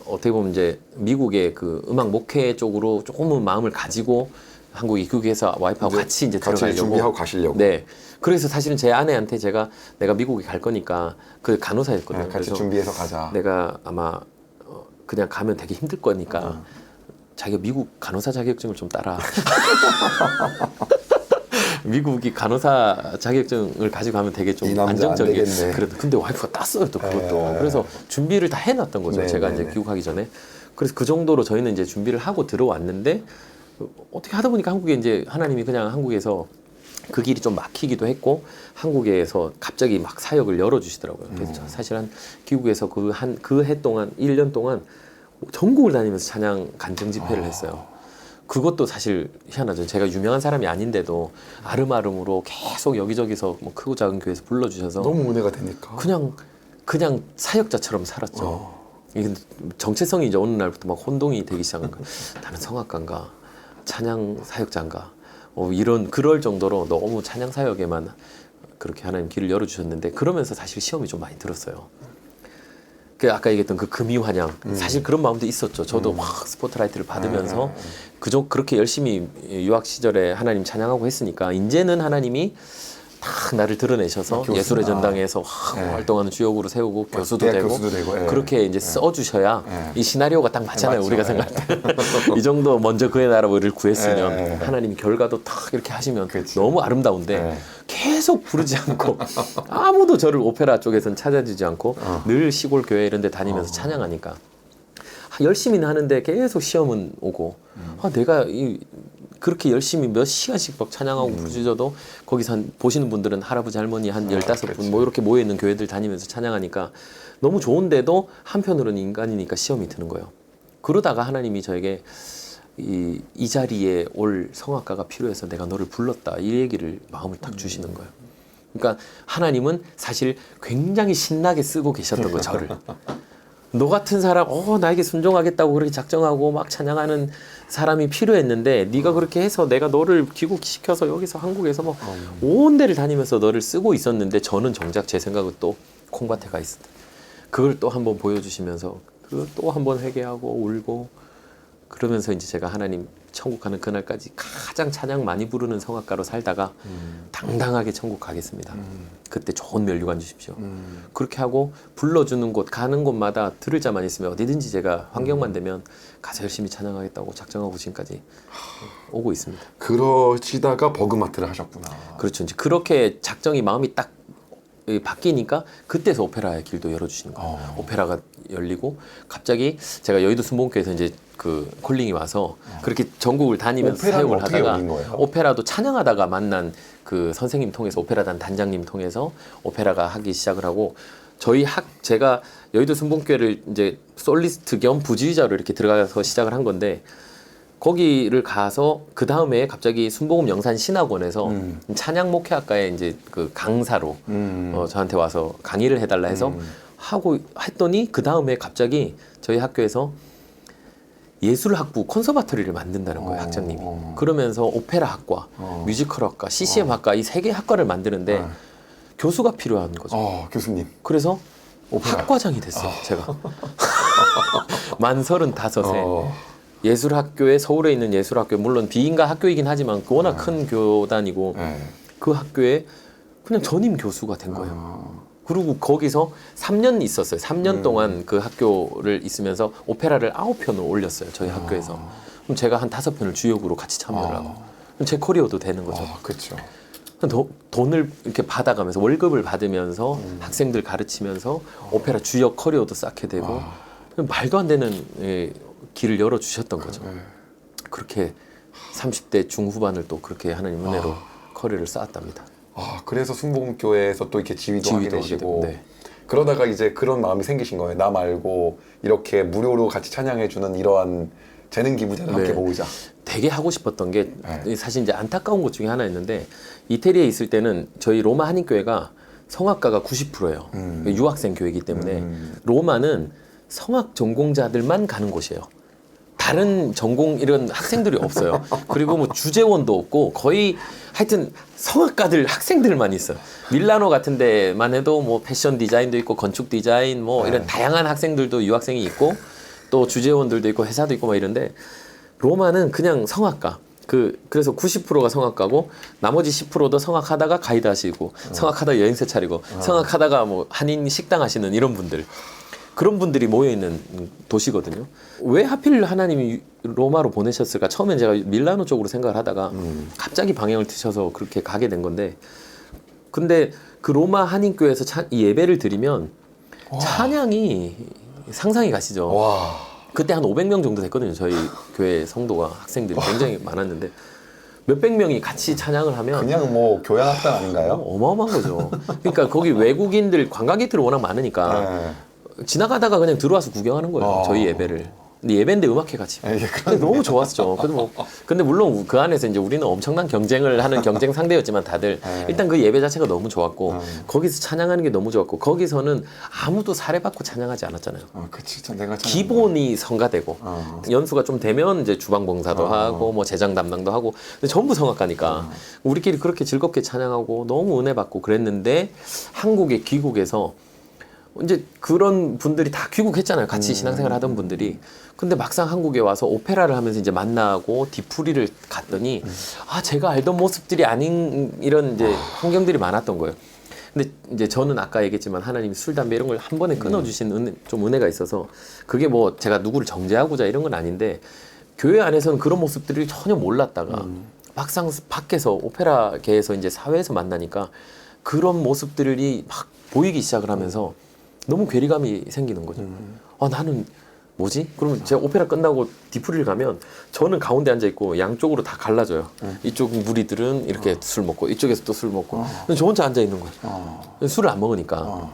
어떻게 보면 이제 미국의 그 음악 목회 쪽으로 조금은 마음을 가지고 한국에 귀국해서 와이프하고 같이 이제 들어가려고 준비하고 가시려고. 네. 그래서 사실은 제 아내한테 내가 미국에 갈 거니까 그 간호사였거든요. 같이 그래서 준비해서 가자. 내가 아마 그냥 가면 되게 힘들 거니까 자기가 미국 간호사 자격증을 좀 따라. 미국이 간호사 자격증을 가지고 가면 되게 좀 이 남자 안정적이게. 안 되겠네. 그래도 근데 와이프가 땄어요 또 그것도. 그래서 준비를 다 해놨던 거죠. 제가 이제 귀국하기 전에. 그래서 그 정도로 저희는 이제 준비를 하고 들어왔는데 어떻게 하다 보니까 한국에 이제 하나님이 그냥 한국에서 그 길이 좀 막히기도 했고 한국에서 갑자기 막 사역을 열어주시더라고요. 그래서 사실 한 귀국에서 그 해 동안 1년 동안 전국을 다니면서 찬양 간증 집회를 했어요. 그것도 사실 희한하죠. 제가 유명한 사람이 아닌데도 아름아름으로 계속 여기저기서 뭐 크고 작은 교회에서 불러주셔서 너무 은혜가 되니까. 그냥 사역자처럼 살았죠. 이게 정체성이 이제 어느 날부터 막 혼동이 되기 시작한 거예요. 나는 성악가인가, 찬양 사역자인가, 그럴 정도로 너무 찬양 사역에만 그렇게 하나님 길을 열어주셨는데 그러면서 사실 시험이 좀 많이 들었어요. 그 아까 얘기했던 그 금이환영 사실 그런 마음도 있었죠. 저도 막 스포트라이트를 받으면서 그렇게 열심히 유학 시절에 하나님 찬양하고 했으니까 이제는 하나님이 딱 나를 드러내셔서 예술의 전당에서 활동하는 주역으로 세우고 교수도 되고 그렇게 이제 써주셔야 이 시나리오가 딱 맞잖아요. 우리가 생각할 때 이 정도 먼저 그의 나라를 구했으면 하나님이 결과도 딱 이렇게 하시면 너무 아름다운데 계속 부르지 않고 아무도 저를 오페라 쪽에서는 찾아주지 않고 늘 시골 교회 이런 데 다니면서 찬양하니까 열심히는 하는데 계속 시험은 오고 내가 그렇게 열심히 몇 시간씩 막 찬양하고 부르짖어도 거기서 보시는 분들은 할아버지 할머니 한 15분 뭐 이렇게 모여있는 교회들 다니면서 찬양하니까 너무 좋은데도 한편으로는 인간이니까 시험이 드는 거예요. 그러다가 하나님이 저에게 이 자리에 올 성악가가 필요해서 내가 너를 불렀다 이 얘기를 마음을 딱 주시는 거예요. 그러니까 하나님은 사실 굉장히 신나게 쓰고 계셨던 거예요. 저를. 너 같은 사람, 나에게 순종하겠다고 그렇게 작정하고 막 찬양하는 사람이 필요했는데 네가 그렇게 해서 내가 너를 귀국시켜서 여기서 한국에서 뭐 온 데를 다니면서 너를 쓰고 있었는데 저는 정작 제 생각은 또 콩밭에 가 있었다. 그걸 또 한번 보여주시면서 그걸 또 한번 회개하고 울고 그러면서 이제 제가 하나님 천국 가는 그날까지 가장 찬양 많이 부르는 성악가로 살다가 당당하게 천국 가겠습니다. 그때 좋은 면류관 주십시오. 그렇게 하고 불러주는 곳 가는 곳마다 들을 자만 있으면 어디든지 제가 환경만 되면 가서 열심히 찬양하겠다고 작정하고 지금까지 오고 있습니다. 그러시다가 버그마트를 하셨구나. 그렇죠. 이제 그렇게 작정이 마음이 딱 바뀌니까 그때서 오페라의 길도 열어주시는 거예요. 오페라가 열리고 갑자기 제가 여의도 순복음교회에서 이제 그 콜링이 와서 그렇게 전국을 다니면서 사역을 하다가 오페라도 찬양하다가 만난 그 선생님 통해서 오페라단 단장님 통해서 오페라가 하기 시작을 하고 제가 여의도 순복음교회를 이제 솔리스트 겸 부지휘자로 이렇게 들어가서 시작을 한 건데 거기를 가서 그 다음에 갑자기 순복음 영산 신학원에서 찬양 목회학과에 이제 그 강사로 저한테 와서 강의를 해달라 해서 하고 했더니 그 다음에 갑자기 저희 학교에서 예술학부 콘서바토리를 만든다는 거예요, 학장님이. 그러면서 오페라 학과, 뮤지컬 학과, CCM 학과 이 세 개 학과를 만드는데 교수가 필요한 거죠. 교수님. 그래서 학과장이 됐어요, 제가. 만 35세. 예술학교에 서울에 있는 예술학교 물론 비인가 학교이긴 하지만 워낙 큰 교단이고 그 학교에 그냥 전임 교수가 된 거예요. 그리고 거기서 3년 있었어요. 3년 동안 그 학교를 있으면서 오페라를 9편을 올렸어요. 저희 학교에서. 그럼 제가 한 5편을 주역으로 같이 참여를 하고 그럼 제 커리어도 되는 거죠. 그렇죠. 돈을 이렇게 받아가면서 월급을 받으면서 학생들 가르치면서 오페라 주역 커리어도 쌓게 되고 말도 안 되는 길을 열어주셨던 거죠. 그렇게 30대 중후반을 또 그렇게 하나님 은혜로 커리어를 쌓았답니다. 그래서 순복음교회에서 또 이렇게 지휘도 하게 되시고 네. 그러다가 이제 그런 마음이 생기신 거예요. 나 말고 이렇게 무료로 같이 찬양해주는 이러한 재능 기부자를 함께 모으자. 되게 하고 싶었던 게 사실 이제 안타까운 것 중에 하나였는데 이태리에 있을 때는 저희 로마 한인교회가 성악가가 90%예요. 유학생 교회이기 때문에 로마는 성악 전공자들만 가는 곳이에요. 다른 전공 이런 학생들이 없어요. 그리고 뭐 주재원도 없고 거의 하여튼 성악가들 학생들만 있어요. 밀라노 같은 데만 해도 뭐 패션 디자인도 있고 건축 디자인 뭐 이런 다양한 학생들도 유학생이 있고 또 주재원들도 있고 회사도 있고 막 이런데 로마는 그냥 성악가. 그래서 90%가 성악가고 나머지 10%도 성악하다가 가이드 하시고 성악하다가 여행사 차리고 성악하다가 뭐 한인 식당 하시는 이런 분들. 그런 분들이 모여있는 도시거든요. 왜 하필 하나님이 로마로 보내셨을까? 처음엔 제가 밀라노 쪽으로 생각을 하다가 갑자기 방향을 트셔서 그렇게 가게 된 건데 근데 그 로마 한인교회에서 이 예배를 드리면 찬양이 상상이 가시죠. 와. 그때 한 500명 정도 됐거든요. 저희 교회 성도가 학생들이 굉장히 많았는데 몇백 명이 같이 찬양을 하면 그냥 뭐 교양학당 아닌가요? 어마어마한 거죠. 그러니까 거기 외국인들 관광객들이 워낙 많으니까 지나가다가 그냥 들어와서 구경하는 거예요. 저희 예배를. 근데 예배인데 음악회 같이. 근데 너무 좋았죠. 근데 물론 그 안에서 이제 우리는 엄청난 경쟁을 하는 경쟁 상대였지만 다들 일단 그 예배 자체가 너무 좋았고 거기서 찬양하는 게 너무 좋았고 거기서는 아무도 사례받고 찬양하지 않았잖아요. 그치, 내가 기본이 성가되고 연수가 좀 되면 이제 주방 봉사도 하고 뭐 제장 담당도 하고 근데 전부 성악가니까 우리끼리 그렇게 즐겁게 찬양하고 너무 은혜 받고 그랬는데 한국에 귀국해서 이제 그런 분들이 다 귀국했잖아요. 같이 신앙생활 하던 분들이. 근데 막상 한국에 와서 오페라를 하면서 이제 만나고 디프리를 갔더니 제가 알던 모습들이 아닌 이런 이제 환경들이 많았던 거예요. 근데 이제 저는 아까 얘기했지만 하나님이 술, 담배 이런 걸 한 번에 끊어주신 좀 은혜가 있어서 그게 뭐 제가 누구를 정죄하고자 이런 건 아닌데 교회 안에서는 그런 모습들을 전혀 몰랐다가 막상 밖에서 오페라계에서 이제 사회에서 만나니까 그런 모습들이 막 보이기 시작을 하면서 너무 괴리감이 생기는 거죠. 나는 뭐지? 그러면 제가 오페라 끝나고 디프리를 가면 저는 가운데 앉아 있고 양쪽으로 다 갈라져요. 이쪽 무리들은 이렇게 술 먹고 이쪽에서 또 술 먹고 저 혼자 앉아 있는 거예요. 술을 안 먹으니까.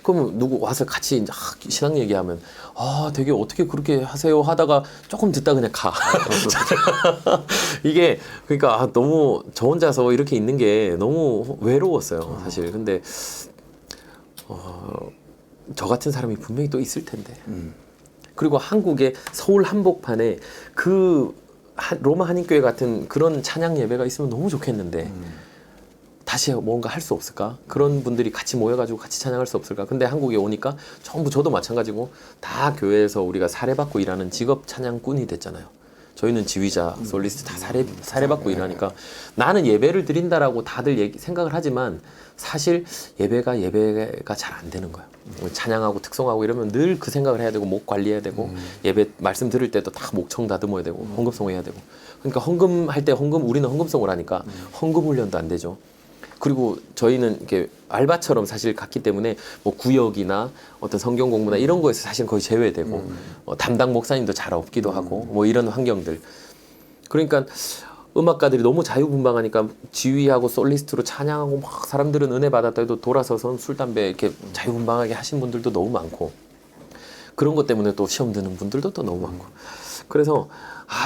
그러면 누구 와서 같이 이제 신앙 얘기하면 되게 어떻게 그렇게 하세요 하다가 조금 듣다 그냥 가. 이게 그러니까 너무 저 혼자서 이렇게 있는 게 너무 외로웠어요, 사실. 근데 저 같은 사람이 분명히 또 있을 텐데. 그리고 한국의 서울 한복판에 그 로마 한인교회 같은 그런 찬양 예배가 있으면 너무 좋겠는데 다시 뭔가 할 수 없을까? 그런 분들이 같이 모여가지고 같이 찬양할 수 없을까? 근데 한국에 오니까 전부 저도 마찬가지고 다 교회에서 우리가 사례받고 일하는 직업 찬양꾼이 됐잖아요. 저희는 지휘자, 솔리스트 다 사례받고 일하니까 나는 예배를 드린다라고 다들 생각을 하지만 사실 예배가 잘 안 되는 거예요. 찬양하고 특송하고 이러면 늘 그 생각을 해야 되고 목 관리해야 되고 예배 말씀 들을 때도 다 목청 다듬어야 되고 헌금송 해야 되고 그러니까 헌금할 때 우리는 헌금송을 하니까 헌금 훈련도 안 되죠. 그리고 저희는 이렇게 알바처럼 사실 갔기 때문에 뭐 구역이나 어떤 성경 공부나 이런 거에서 사실 거의 제외되고 담당 목사님도 잘 없기도 하고 뭐 이런 환경들. 그러니까 음악가들이 너무 자유분방하니까 지휘하고 솔리스트로 찬양하고 막 사람들은 은혜 받았다 해도 돌아서서 술, 담배 이렇게 자유분방하게 하신 분들도 너무 많고 그런 것 때문에 또 시험 드는 분들도 또 너무 많고 그래서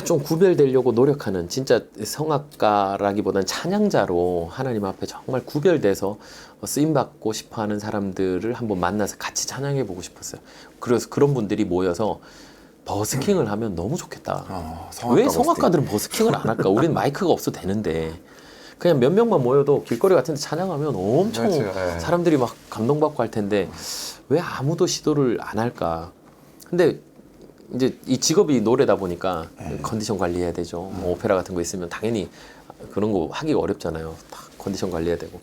좀 구별되려고 노력하는 진짜 성악가라기보다는 찬양자로 하나님 앞에 정말 구별돼서 쓰임받고 싶어하는 사람들을 한번 만나서 같이 찬양해보고 싶었어요. 그래서 그런 분들이 모여서 버스킹을 하면 너무 좋겠다. 왜 성악가들은 버스킹을 안 할까? 우리는 마이크가 없어도 되는데 그냥 몇 명만 모여도 길거리 같은 데 찬양하면 엄청 사람들이 막 감동받고 할 텐데 왜 아무도 시도를 안 할까? 근데 이제 이 직업이 노래다 보니까 컨디션 관리해야 되죠. 뭐 오페라 같은 거 있으면 당연히 그런 거 하기가 어렵잖아요. 다 컨디션 관리해야 되고.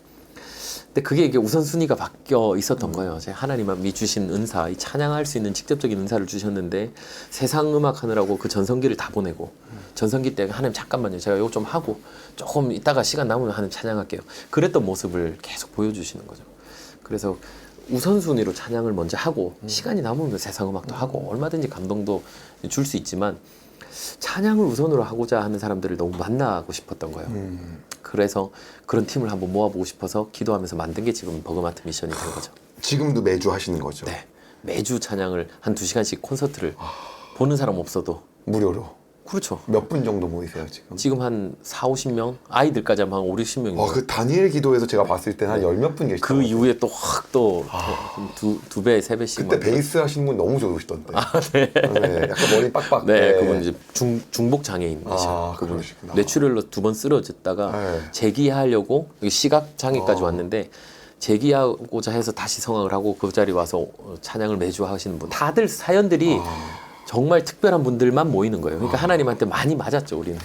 근데 그게 이게 우선순위가 바뀌어 있었던 거예요. 제 하나님이 주신 은사, 이 찬양할 수 있는 직접적인 은사를 주셨는데 세상 음악 하느라고 그 전성기를 다 보내고 전성기 때 하나님 잠깐만요. 제가 이거 좀 하고 조금 이따가 시간 남으면 하나님 찬양할게요. 그랬던 모습을 계속 보여주시는 거죠. 그래서 우선순위로 찬양을 먼저 하고 시간이 남으면 세상 음악도 하고 얼마든지 감동도 줄 수 있지만 찬양을 우선으로 하고자 하는 사람들을 너무 만나고 싶었던 거예요. 그래서 그런 팀을 한번 모아보고 싶어서 기도하면서 만든 게 지금 버그마트 미션이 된 거죠. 지금도 매주 하시는 거죠? 네. 매주 찬양을 한 2시간씩 콘서트를 보는 사람 없어도 무료로 그렇죠. 몇 분 정도 모이세요 지금? 지금 한 4, 50명? 아이들까지 하면 한 5, 60명입니다. 그 다니엘 기도에서 제가 봤을 때는 한 열 몇 분 계시죠. 그 이후에 또 확 또 두 배, 세 배씩. 그때 베이스 하시는 분 너무 좋으시던데. 네. 약간 머리 빡빡. 네, 그분 이제 중복 장애인이셔. 그분 그러시구나. 뇌출혈로 2번 쓰러졌다가 네. 재기하려고 여기 시각 장애까지 왔는데 재기하고자 해서 다시 성악을 하고 그 자리 와서 찬양을 매주 하시는 분. 다들 사연들이 정말 특별한 분들만 모이는 거예요. 그러니까 하나님한테 많이 맞았죠, 우리는.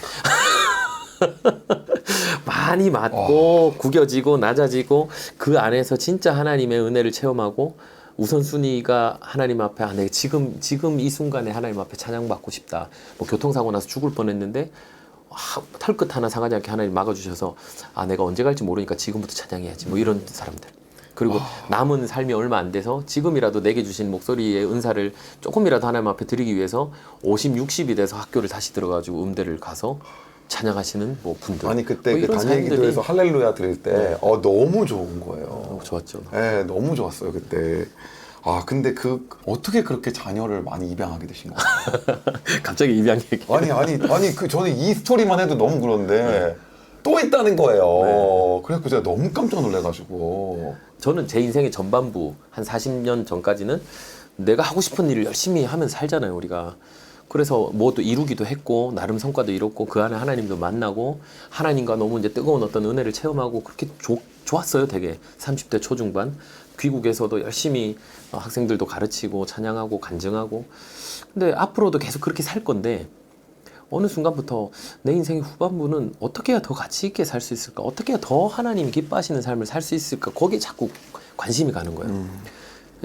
많이 맞고 구겨지고 낮아지고 그 안에서 진짜 하나님의 은혜를 체험하고 우선순위가 하나님 앞에 내가 지금 이 순간에 하나님 앞에 찬양받고 싶다. 뭐 교통사고 나서 죽을 뻔했는데 털끝 하나 상하지 않게 하나님 막아주셔서 내가 언제 갈지 모르니까 지금부터 찬양해야지. 뭐 이런 사람들. 그리고 남은 삶이 얼마 안 돼서 지금이라도 내게 주신 목소리의 은사를 조금이라도 하나님 앞에 드리기 위해서 50, 60이 돼서 학교를 다시 들어가지고 음대를 가서 찬양하시는 뭐 분들. 아니 그때 뭐 그 이런 다니엘 사람들이 기도에서 할렐루야 들을 때 너무 좋은 거예요. 너무 좋았죠. 네, 너무 좋았어요 그때. 근데 어떻게 그렇게 자녀를 많이 입양하게 되신 거예요? 갑자기 입양 얘기. 아니 저는 이 스토리만 해도 너무 그런데 또 있다는 거예요. 그래서 제가 너무 깜짝 놀래가지고. 저는 제 인생의 전반부 한 40년 전까지는 내가 하고 싶은 일을 열심히 하면서 살잖아요, 우리가. 그래서 뭐도 이루기도 했고 나름 성과도 이뤘고 그 안에 하나님도 만나고 하나님과 너무 이제 뜨거운 어떤 은혜를 체험하고 그렇게 좋았어요, 되게. 30대 초중반 귀국에서도 열심히 학생들도 가르치고 찬양하고 간증하고. 근데 앞으로도 계속 그렇게 살 건데 어느 순간부터 내 인생의 후반부는 어떻게 해야 더 가치 있게 살 수 있을까? 어떻게 해야 더 하나님이 기뻐하시는 삶을 살 수 있을까? 거기에 자꾸 관심이 가는 거예요.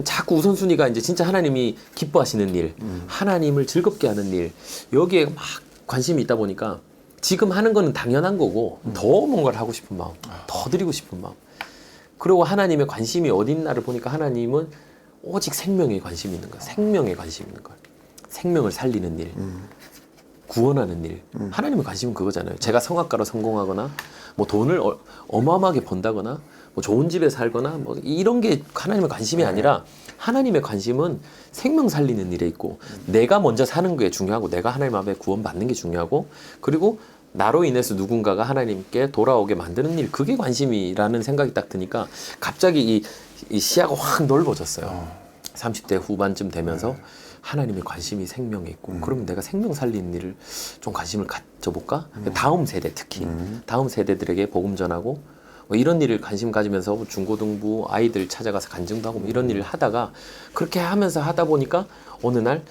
자꾸 우선순위가 이제 진짜 하나님이 기뻐하시는 일, 하나님을 즐겁게 하는 일, 여기에 막 관심이 있다 보니까 지금 하는 거는 당연한 거고 더 뭔가를 하고 싶은 마음, 더 드리고 싶은 마음. 그리고 하나님의 관심이 어디 있나를 보니까 하나님은 오직 생명에 관심이 있는 거예요. 생명에 관심이 있는 거예요. 생명을 살리는 일. 구원하는 일. 하나님의 관심은 그거잖아요. 제가 성악가로 성공하거나 뭐 돈을 어마어마하게 번다거나 뭐 좋은 집에 살거나 뭐 이런 게 하나님의 관심이 아니라 하나님의 관심은 생명 살리는 일에 있고 내가 먼저 사는 게 중요하고 내가 하나님 앞에 구원받는 게 중요하고 그리고 나로 인해서 누군가가 하나님께 돌아오게 만드는 일, 그게 관심이라는 생각이 딱 드니까 갑자기 이 시야가 확 넓어졌어요. 30대 후반쯤 되면서 하나님의 관심이 생명에 있고 그러면 내가 생명 살리는 일을 좀 관심을 가져볼까? 다음 세대 특히 다음 세대들에게 복음 전하고 뭐 이런 일을 관심 가지면서 중고등부 아이들 찾아가서 간증도 하고 뭐 이런 일을 하다가 그렇게 하면서 하다 보니까 어느 날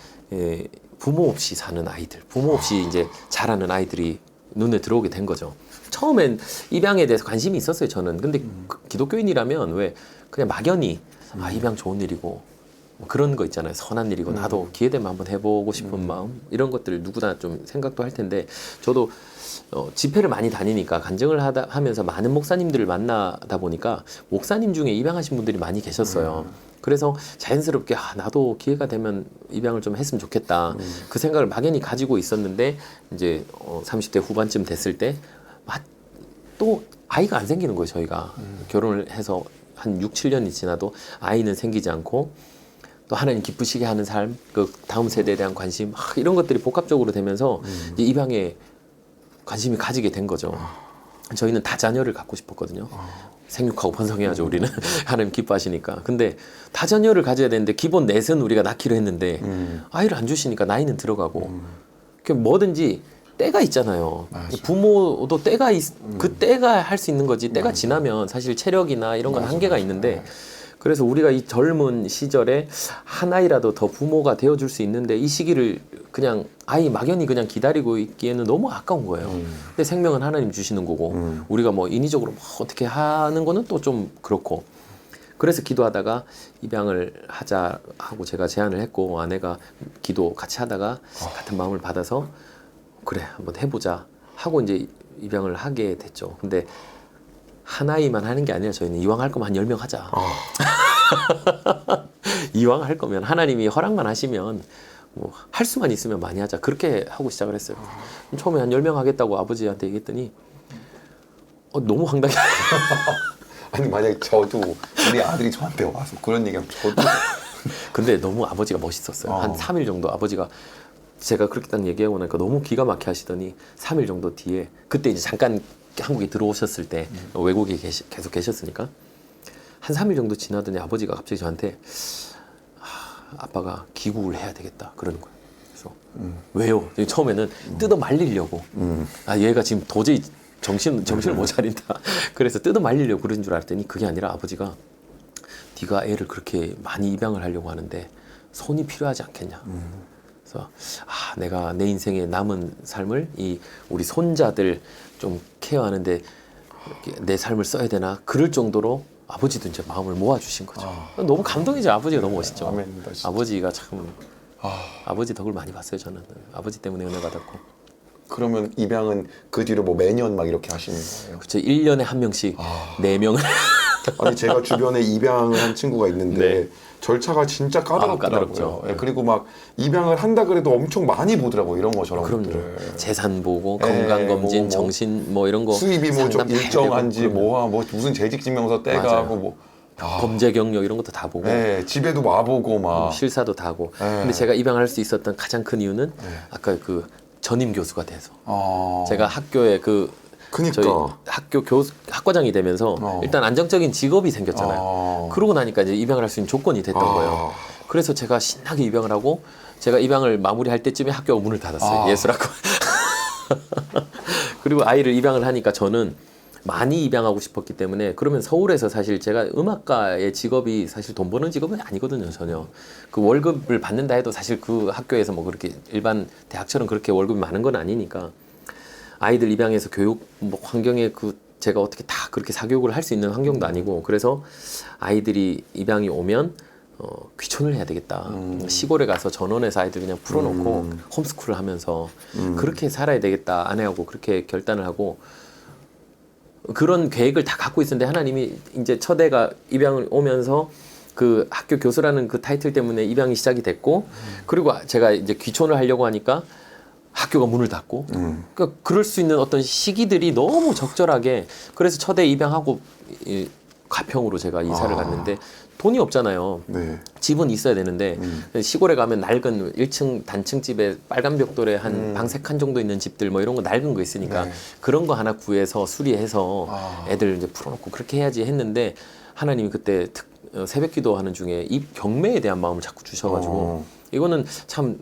부모 없이 사는 아이들, 부모 없이 이제 자라는 아이들이 눈에 들어오게 된 거죠. 처음엔 입양에 대해서 관심이 있었어요, 저는. 근데 기독교인이라면 왜 그냥 막연히 입양 좋은 일이고 뭐 그런 거 있잖아요. 선한 일이고 나도 기회 되면 한번 해보고 싶은 마음 이런 것들 누구나 좀 생각도 할 텐데 저도 집회를 많이 다니니까 간증을 하면서 많은 목사님들을 만나다 보니까 목사님 중에 입양하신 분들이 많이 계셨어요. 그래서 자연스럽게 나도 기회가 되면 입양을 좀 했으면 좋겠다. 그 생각을 막연히 가지고 있었는데 이제 30대 후반쯤 됐을 때 또 아이가 안 생기는 거예요. 저희가 결혼을 해서 한 6, 7년이 지나도 아이는 생기지 않고 또 하나님 기쁘시게 하는 삶, 그 다음 세대에 대한 관심 이런 것들이 복합적으로 되면서 이제 입양에 관심이 가지게 된 거죠. 저희는 다자녀를 갖고 싶었거든요. 생육하고 번성해야죠, 우리는. 하나님 기뻐하시니까. 근데 다자녀를 가져야 되는데 기본 넷은 우리가 낳기로 했는데 아이를 안 주시니까 나이는 들어가고 뭐든지 때가 있잖아요. 부모도 때가 그 때가 할 수 있는 거지. 때가 지나면 사실 체력이나 이런 건 한계가 있는데 그래서 우리가 이 젊은 시절에 한 아이라도 더 부모가 되어줄 수 있는데 이 시기를 그냥 아이 막연히 그냥 기다리고 있기에는 너무 아까운 거예요. 근데 생명은 하나님 주시는 거고 우리가 뭐 인위적으로 뭐 어떻게 하는 거는 또 좀 그렇고 그래서 기도하다가 입양을 하자 하고 제가 제안을 했고 아내가 기도 같이 하다가 같은 마음을 받아서 그래 한번 해보자 하고 이제 입양을 하게 됐죠. 근데 한 아이만 하는 게 아니라 저희는 이왕 할 거면 한 10명 하자. 이왕 할 거면 하나님이 허락만 하시면 뭐 할 수만 있으면 많이 하자. 그렇게 하고 시작을 했어요. 처음에 한 10명 하겠다고 아버지한테 얘기했더니 너무 황당해. 아니 만약에 저도 우리 아들이 저한테 와서 그런 얘기하면 저도 근데 너무 아버지가 멋있었어요. 한 3일 정도 아버지가 제가 그렇게 딱 얘기하고 나니까 너무 기가 막히게 하시더니 3일 정도 뒤에 그때 이제 잠깐 한국에 들어오셨을 때 외국에 계속 계셨으니까 한 3일 정도 지나더니 아버지가 갑자기 저한테 아빠가 귀국을 해야 되겠다 그러는 거예요. 그래서 왜요? 처음에는 뜯어 말리려고 얘가 지금 도저히 정신을 못 차린다. 그래서 뜯어 말리려고 그런 줄 알았더니 그게 아니라 아버지가 네가 애를 그렇게 많이 입양을 하려고 하는데 손이 필요하지 않겠냐. 그래서 내가 내 인생의 남은 삶을 이 우리 손자들 좀 케어하는데 내 삶을 써야 되나 그럴 정도로 아버지도 이제 마음을 모아주신 거죠. 너무 감동이죠. 아버지가 너무 멋있죠. 아멘입니다, 진짜. 아버지가 참 아버지 덕을 많이 봤어요. 저는 아버지 때문에 은혜 받았고. 그러면 입양은 그 뒤로 뭐 매년 막 이렇게 하시는 거예요? 그렇죠. 1년에 한 명씩 4명을 아니 제가 주변에 입양을 한 친구가 있는데 네. 절차가 진짜 까다롭더라고요. 까다롭죠. 예, 그리고 막 입양을 한다 그래도 엄청 많이 보더라고요. 이런 거 저런 그럼요. 것들을. 재산 보고 건강 검진, 뭐, 정신 뭐 이런 거 수입이 뭐 좀 상담 다 해야 일정한지 되고. 뭐 무슨 재직 증명서 떼가고 뭐 범죄 경력 이런 것도 다 보고 예, 집에도 와보고 막 실사도 다 하고. 네. 근데 제가 입양할 수 있었던 가장 큰 이유는 아까 그 전임 교수가 돼서 제가 학교에 저희 그니까 학교 학과장이 되면서 일단 안정적인 직업이 생겼잖아요. 그러고 나니까 이제 입양을 할 수 있는 조건이 됐던 거예요. 그래서 제가 신나게 입양을 하고 제가 입양을 마무리할 때쯤에 학교가 문을 닫았어요. 예술학과. 그리고 아이를 입양을 하니까 저는 많이 입양하고 싶었기 때문에 그러면 서울에서 사실 제가 음악가의 직업이 사실 돈 버는 직업은 아니거든요. 전혀. 그 월급을 받는다 해도 사실 그 학교에서 뭐 그렇게 일반 대학처럼 그렇게 월급이 많은 건 아니니까 아이들 입양해서 교육 뭐 환경에 제가 어떻게 다 그렇게 사교육을 할 수 있는 환경도 아니고 그래서 아이들이 입양이 오면 귀촌을 해야 되겠다. 시골에 가서 전원에서 아이들 그냥 풀어놓고 홈스쿨을 하면서 그렇게 살아야 되겠다. 아내하고 그렇게 결단을 하고 그런 계획을 다 갖고 있었는데 하나님이 이제 첫 애가 입양을 오면서 그 학교 교수라는 그 타이틀 때문에 입양이 시작이 됐고 그리고 제가 이제 귀촌을 하려고 하니까 학교가 문을 닫고 그러니까 그럴 수 있는 어떤 시기들이 너무 적절하게 그래서 첫 애 입양하고 가평으로 제가 이사를 갔는데 돈이 없잖아요. 네. 집은 있어야 되는데 시골에 가면 낡은 1층 단층 집에 빨간 벽돌에 한 방 3칸 정도 있는 집들 뭐 이런 거 낡은 거 있으니까 네. 그런 거 하나 구해서 수리해서 애들 이제 풀어놓고 그렇게 해야지 했는데 하나님이 그때 새벽 기도하는 중에 이 경매에 대한 마음을 자꾸 주셔가지고 이거는 참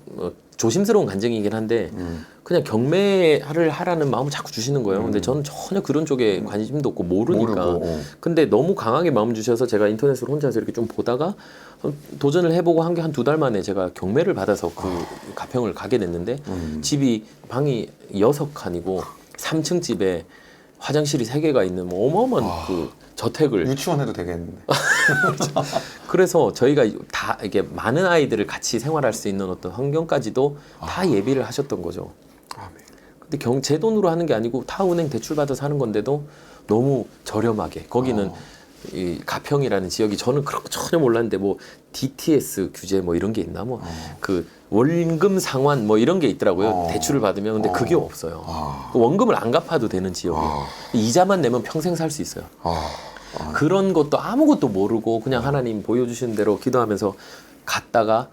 조심스러운 간증이긴 한데 그냥 경매를 하라는 마음을 자꾸 주시는 거예요. 근데 저는 전혀 그런 쪽에 관심도 없고 모르니까. 모르고. 근데 너무 강하게 마음 주셔서 제가 인터넷으로 혼자서 이렇게 좀 보다가 도전을 해보고 한 게 한 2달 만에 제가 경매를 받아서 그 가평을 가게 됐는데 집이 방이 6칸이고 3층 집에 화장실이 3개가 있는 뭐 어마어마한 그 저택을 유치원 해도 되겠는데. 그래서 저희가 다 이게 많은 아이들을 같이 생활할 수 있는 어떤 환경까지도 다 예비를 하셨던 거죠. 아멘. 근데 제 돈으로 하는 게 아니고 다 은행 대출 받아서 하는 건데도 너무 저렴하게 거기는 이 가평이라는 지역이 저는 그런 거 전혀 몰랐는데 뭐 DTS 규제 뭐 이런 게 있나 뭐 그 원금 상환 뭐 이런 게 있더라고요. 대출을 받으면 근데 그게 없어요. 그 원금을 안 갚아도 되는 지역이에요. 이자만 내면 평생 살 수 있어요. 그런 것도 아무것도 모르고 그냥 하나님 보여주신 대로 기도하면서 갔다가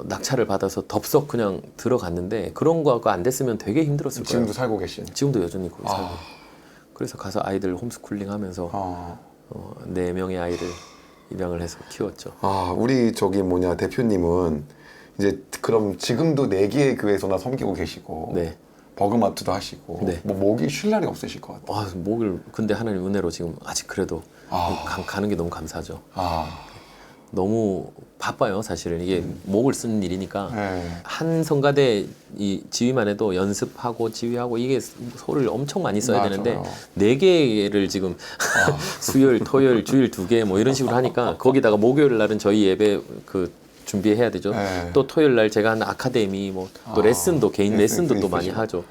낙찰을 받아서 덥석 그냥 들어갔는데 그런 거가 안 됐으면 되게 힘들었을 거예요. 지금도 살고 계신. 지금도 여전히 거기 살고. 그래서 가서 아이들 홈스쿨링 하면서 4명의 아이를 입양을 해서 키웠죠. 우리 대표님은 이제 그럼 지금도 4개의 교회에서나 섬기고 계시고 네. 버그마트도 하시고 네. 뭐 목이 쉴 날이 없으실 것 같아요. 목을 근데 하나님 은혜로 지금 아직 그래도 가는 게 너무 감사하죠. 너무 바빠요, 사실은. 이게 목을 쓰는 일이니까. 네. 한 성가대 이 지휘만 해도 연습하고 지휘하고 이게 소를 엄청 많이 써야 맞아요. 되는데 4개를 지금 수요일, 토요일, 주일 2개 뭐 이런 식으로 하니까 거기다가 목요일 날은 저희 예배 준비해야 되죠. 네. 또 토요일 날 제가 하는 아카데미 뭐 또 레슨도 개인 레슨도 또 많이 있으시고. 하죠.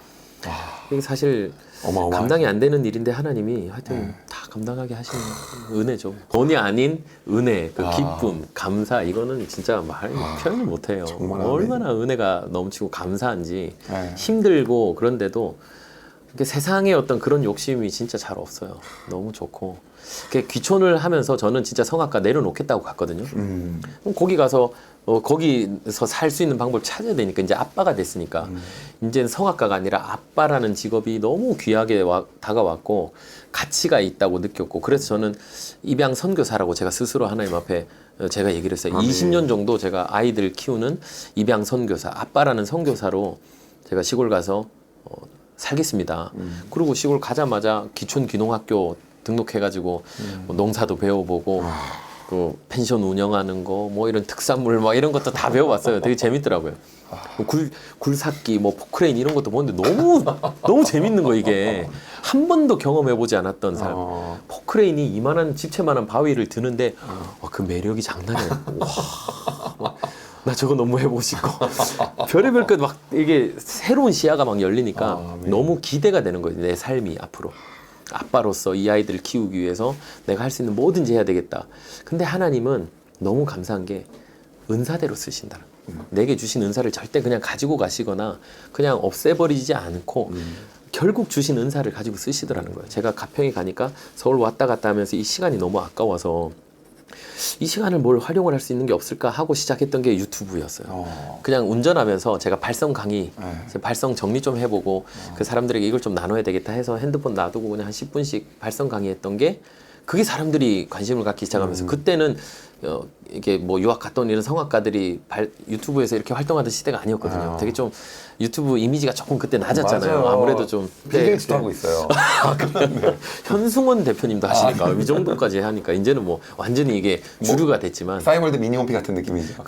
이게 사실 어마어마하죠. 감당이 안 되는 일인데 하나님이 하여튼 다 감당하게 하시는 은혜죠. 돈이 아닌 은혜, 그 기쁨, 감사 이거는 진짜 표현을 못해요. 정말 얼마나 은혜가 넘치고 감사한지 네. 힘들고 그런데도 그러니까 세상에 어떤 그런 욕심이 진짜 잘 없어요. 너무 좋고. 귀촌을 하면서 저는 진짜 성악가 내려놓겠다고 갔거든요. 그럼 거기 가서 거기서 살 수 있는 방법을 찾아야 되니까 이제 아빠가 됐으니까 이제는 성악가가 아니라 아빠라는 직업이 너무 귀하게 다가왔고 가치가 있다고 느꼈고 그래서 저는 입양 선교사라고 제가 스스로 하나님 앞에 제가 얘기를 했어요. 20년 정도 제가 아이들 키우는 입양 선교사, 아빠라는 선교사로 제가 시골 가서 살겠습니다. 그리고 시골 가자마자 기촌 귀농학교 등록해가지고 뭐 농사도 배워보고 그 펜션 운영하는 거 뭐 이런 특산물 막 이런 것도 다 배워봤어요. 되게 재밌더라고요. 굴삭기 뭐 포크레인 이런 것도 보는데 너무 재밌는 거 이게 한 번도 경험해보지 않았던 사람. 포크레인이 이만한 집채만한 바위를 드는데 그 매력이 장난이 아니에요. 와, 나 저거 너무 해보고 싶고 별의별 것 막 이게 새로운 시야가 막 열리니까 너무 기대가 되는 거예요. 내 삶이 앞으로. 아빠로서 이 아이들을 키우기 위해서 내가 할 수 있는 뭐든지 해야 되겠다. 근데 하나님은 너무 감사한 게 은사대로 쓰신다. 내게 주신 은사를 절대 그냥 가지고 가시거나 그냥 없애버리지 않고 결국 주신 은사를 가지고 쓰시더라는 거예요. 제가 가평에 가니까 서울 왔다 갔다 하면서 이 시간이 너무 아까워서 이 시간을 뭘 활용을 할 수 있는 게 없을까 하고 시작했던 게 유튜브였어요. 그냥 운전하면서 제가 발성 강의, 발성 정리 좀 해보고 그 사람들에게 이걸 좀 나눠야 되겠다 해서 핸드폰 놔두고 그냥 한 10분씩 발성 강의했던 게 그게 사람들이 관심을 갖기 시작하면서 그때는 이게 뭐 유학 갔던 이런 성악가들이 유튜브에서 이렇게 활동하던 시대가 아니었거든요. 되게 좀 유튜브 이미지가 조금 그때 낮았잖아요. 맞아요. 아무래도 좀 빌 게이츠도 하고 있어요. 현승원 대표님도 하시니까 이 정도까지 하니까 이제는 뭐 완전히 이게 주류가 됐지만 싸이월드 미니홈피 같은 느낌이죠.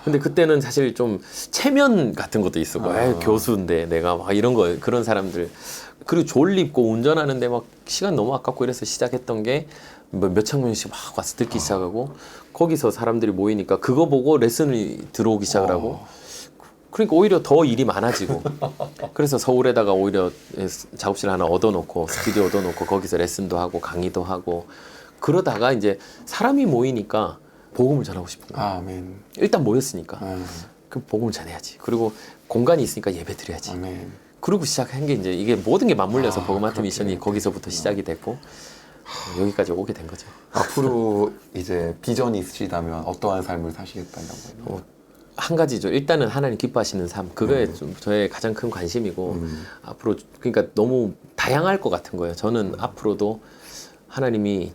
근데 그때는 사실 좀 체면 같은 것도 있었고 에이, 교수인데 내가 막 이런 거 그런 사람들 그리고 졸립고 운전하는데 막 시간 너무 아깝고 이래서 시작했던 게 몇천 명씩 막 와서 듣기 시작하고 거기서 사람들이 모이니까 그거 보고 레슨이 들어오기 시작을 하고 그러니까 오히려 더 일이 많아지고 그래서 서울에다가 오히려 작업실 하나 얻어놓고 스튜디오 얻어놓고 거기서 레슨도 하고 강의도 하고 그러다가 이제 사람이 모이니까 복음을 전하고 싶은 거예요. 아멘. 일단 모였으니까 그럼 복음을 전해야지. 그리고 공간이 있으니까 예배 드려야지. 아멘. 그리고 시작한 게 이제 이게 모든 게 맞물려서 버그마트 미션이 거기서부터 시작이 됐고 여기까지 오게 된 거죠. 앞으로 이제 비전이 있으시다면 어떠한 삶을 사시겠다는 거예요? 한 가지죠. 일단은 하나님 기뻐하시는 삶. 그거에 좀 저의 가장 큰 관심이고 앞으로 그러니까 너무 다양할 것 같은 거예요. 저는 앞으로도 하나님이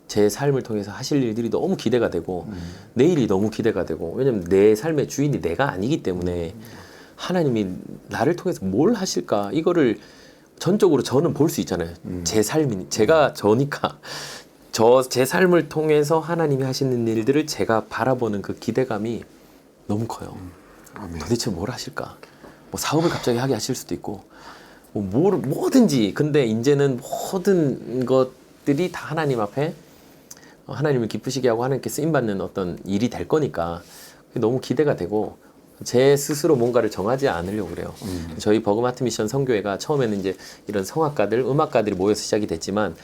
제 삶을 통해서 하실 일들이 너무 기대가 되고 내일이 너무 기대가 되고 왜냐면 내 삶의 주인이 내가 아니기 때문에 하나님이 나를 통해서 뭘 하실까 이거를 전적으로 저는 볼 수 있잖아요. 제 삶이 제가 저니까 제 삶을 통해서 하나님이 하시는 일들을 제가 바라보는 그 기대감이 너무 커요. 도대체 뭘 하실까? 뭐 사업을 갑자기 하게 하실 수도 있고 뭐든지 근데 이제는 모든 것들이 다 하나님 앞에 하나님을 기쁘시게 하고 하나님께 쓰임받는 어떤 일이 될 거니까 너무 기대가 되고 제 스스로 뭔가를 정하지 않으려고 그래요. 저희 버그마트 미션 선교회가 처음에는 이제 이런 성악가들, 음악가들이 모여서 시작이 됐지만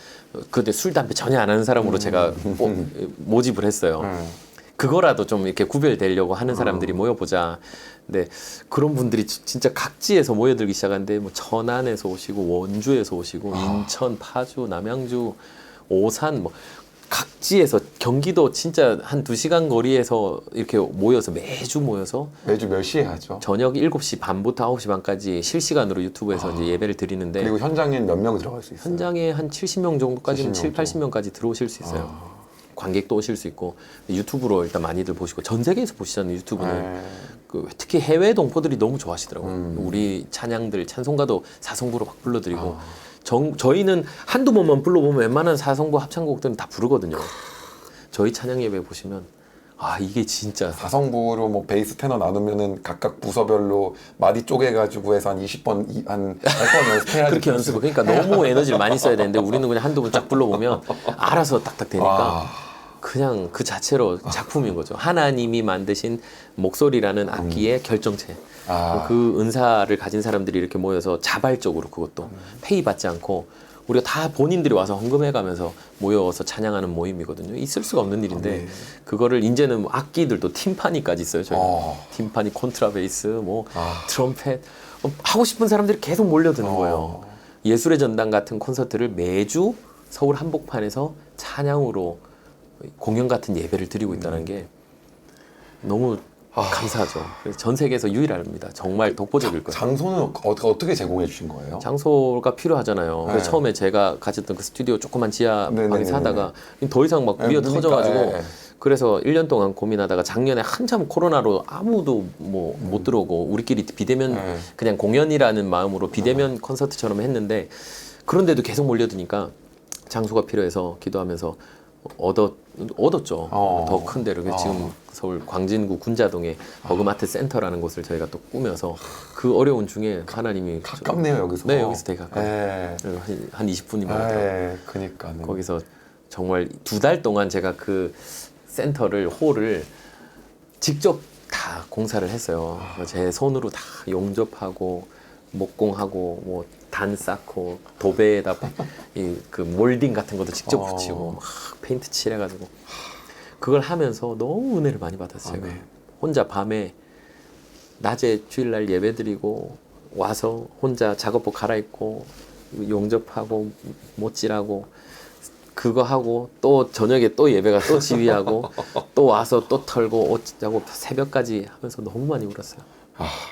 그때 술, 담배 전혀 안 하는 사람으로 제가 모집을 했어요. 그거라도 좀 이렇게 구별되려고 하는 사람들이 모여보자. 근데 그런 분들이 진짜 각지에서 모여들기 시작하는데 뭐 천안에서 오시고 원주에서 오시고 인천, 파주, 남양주, 오산 뭐 각지에서 경기도 진짜 한 2시간 거리에서 이렇게 모여서 매주 몇 시에 하죠? 저녁 7시 반부터 9시 반까지 실시간으로 유튜브에서 이제 예배를 드리는데 그리고 현장에는 몇 명 들어갈 수 있어요? 현장에 한 70명 정도까지는 70명 80명까지 들어오실 수 있어요. 관객도 오실 수 있고 유튜브로 일단 많이들 보시고 전 세계에서 보시잖아요. 유튜브는 특히 해외 동포들이 너무 좋아하시더라고요. 우리 찬양들 찬송가도 사성부로 막 불러드리고 저희는 한두 번만 불러보면 웬만한 사성부 합창곡들은 다 부르거든요. 저희 찬양 예배 보시면 이게 진짜 사성부로 뭐 베이스 테너 나누면은 각각 부서별로 마디 쪼개가지고 해서 한 20번 한 100번 연습해야지. 그렇게 연습을 그러니까 너무 에너지를 많이 써야 되는데 우리는 그냥 한두 번 쫙 불러보면 알아서 딱딱 되니까 그냥 그 자체로 작품인 거죠. 하나님이 만드신 목소리라는 악기의 결정체. 그 은사를 가진 사람들이 이렇게 모여서 자발적으로 그것도 페이 받지 않고 우리가 다 본인들이 와서 헌금해가면서 모여서 찬양하는 모임이거든요. 있을 수가 없는 일인데 네. 그거를 이제는 뭐 악기들도 팀파니까지 있어요. 저희 어. 팀파니, 콘트라베이스, 뭐 트럼펫 하고 싶은 사람들이 계속 몰려드는 거예요. 예술의 전당 같은 콘서트를 매주 서울 한복판에서 찬양으로 공연 같은 예배를 드리고 있다는 게 너무 감사하죠. 그래서 전 세계에서 유일합니다. 정말 독보적일 거예요. 장소는 어떻게 제공해 주신 거예요? 장소가 필요하잖아요. 네. 그래서 처음에 제가 가졌던 그 스튜디오 조그만 지하 네네네네. 방에서 하다가 더 이상 막 미어 그러니까, 터져가지고 예. 그래서 1년 동안 고민하다가 작년에 한참 코로나로 아무도 뭐 못 들어오고 우리끼리 비대면 그냥 공연이라는 마음으로 비대면 콘서트처럼 했는데 그런데도 계속 몰려드니까 장소가 필요해서 기도하면서 얻었죠. 더 큰 데를. 그래서 지금 서울 광진구 군자동에 버그마트 센터라는 곳을 저희가 또 꾸며서 그 어려운 중에 하나님이 가깝네요 여기서. 네, 여기서 되게 가까워요. 예. 한 20분이면 가요. 예. 그니까. 거기서 정말 2달 동안 제가 그 센터를 홀을 직접 다 공사를 했어요. 제 손으로 다 용접하고 목공하고 뭐 단 쌓고 도배에다 그 몰딩 같은 것도 직접 붙이고 막 페인트 칠해가지고 그걸 하면서 너무 은혜를 많이 받았어요. 제가 아멘. 혼자 밤에 낮에 주일날 예배드리고 와서 혼자 작업복 갈아입고 용접하고 못질하고 그거 하고 또 저녁에 또 예배가 또 지휘하고 또 와서 또 털고 옷 짜고 새벽까지 하면서 너무 많이 울었어요.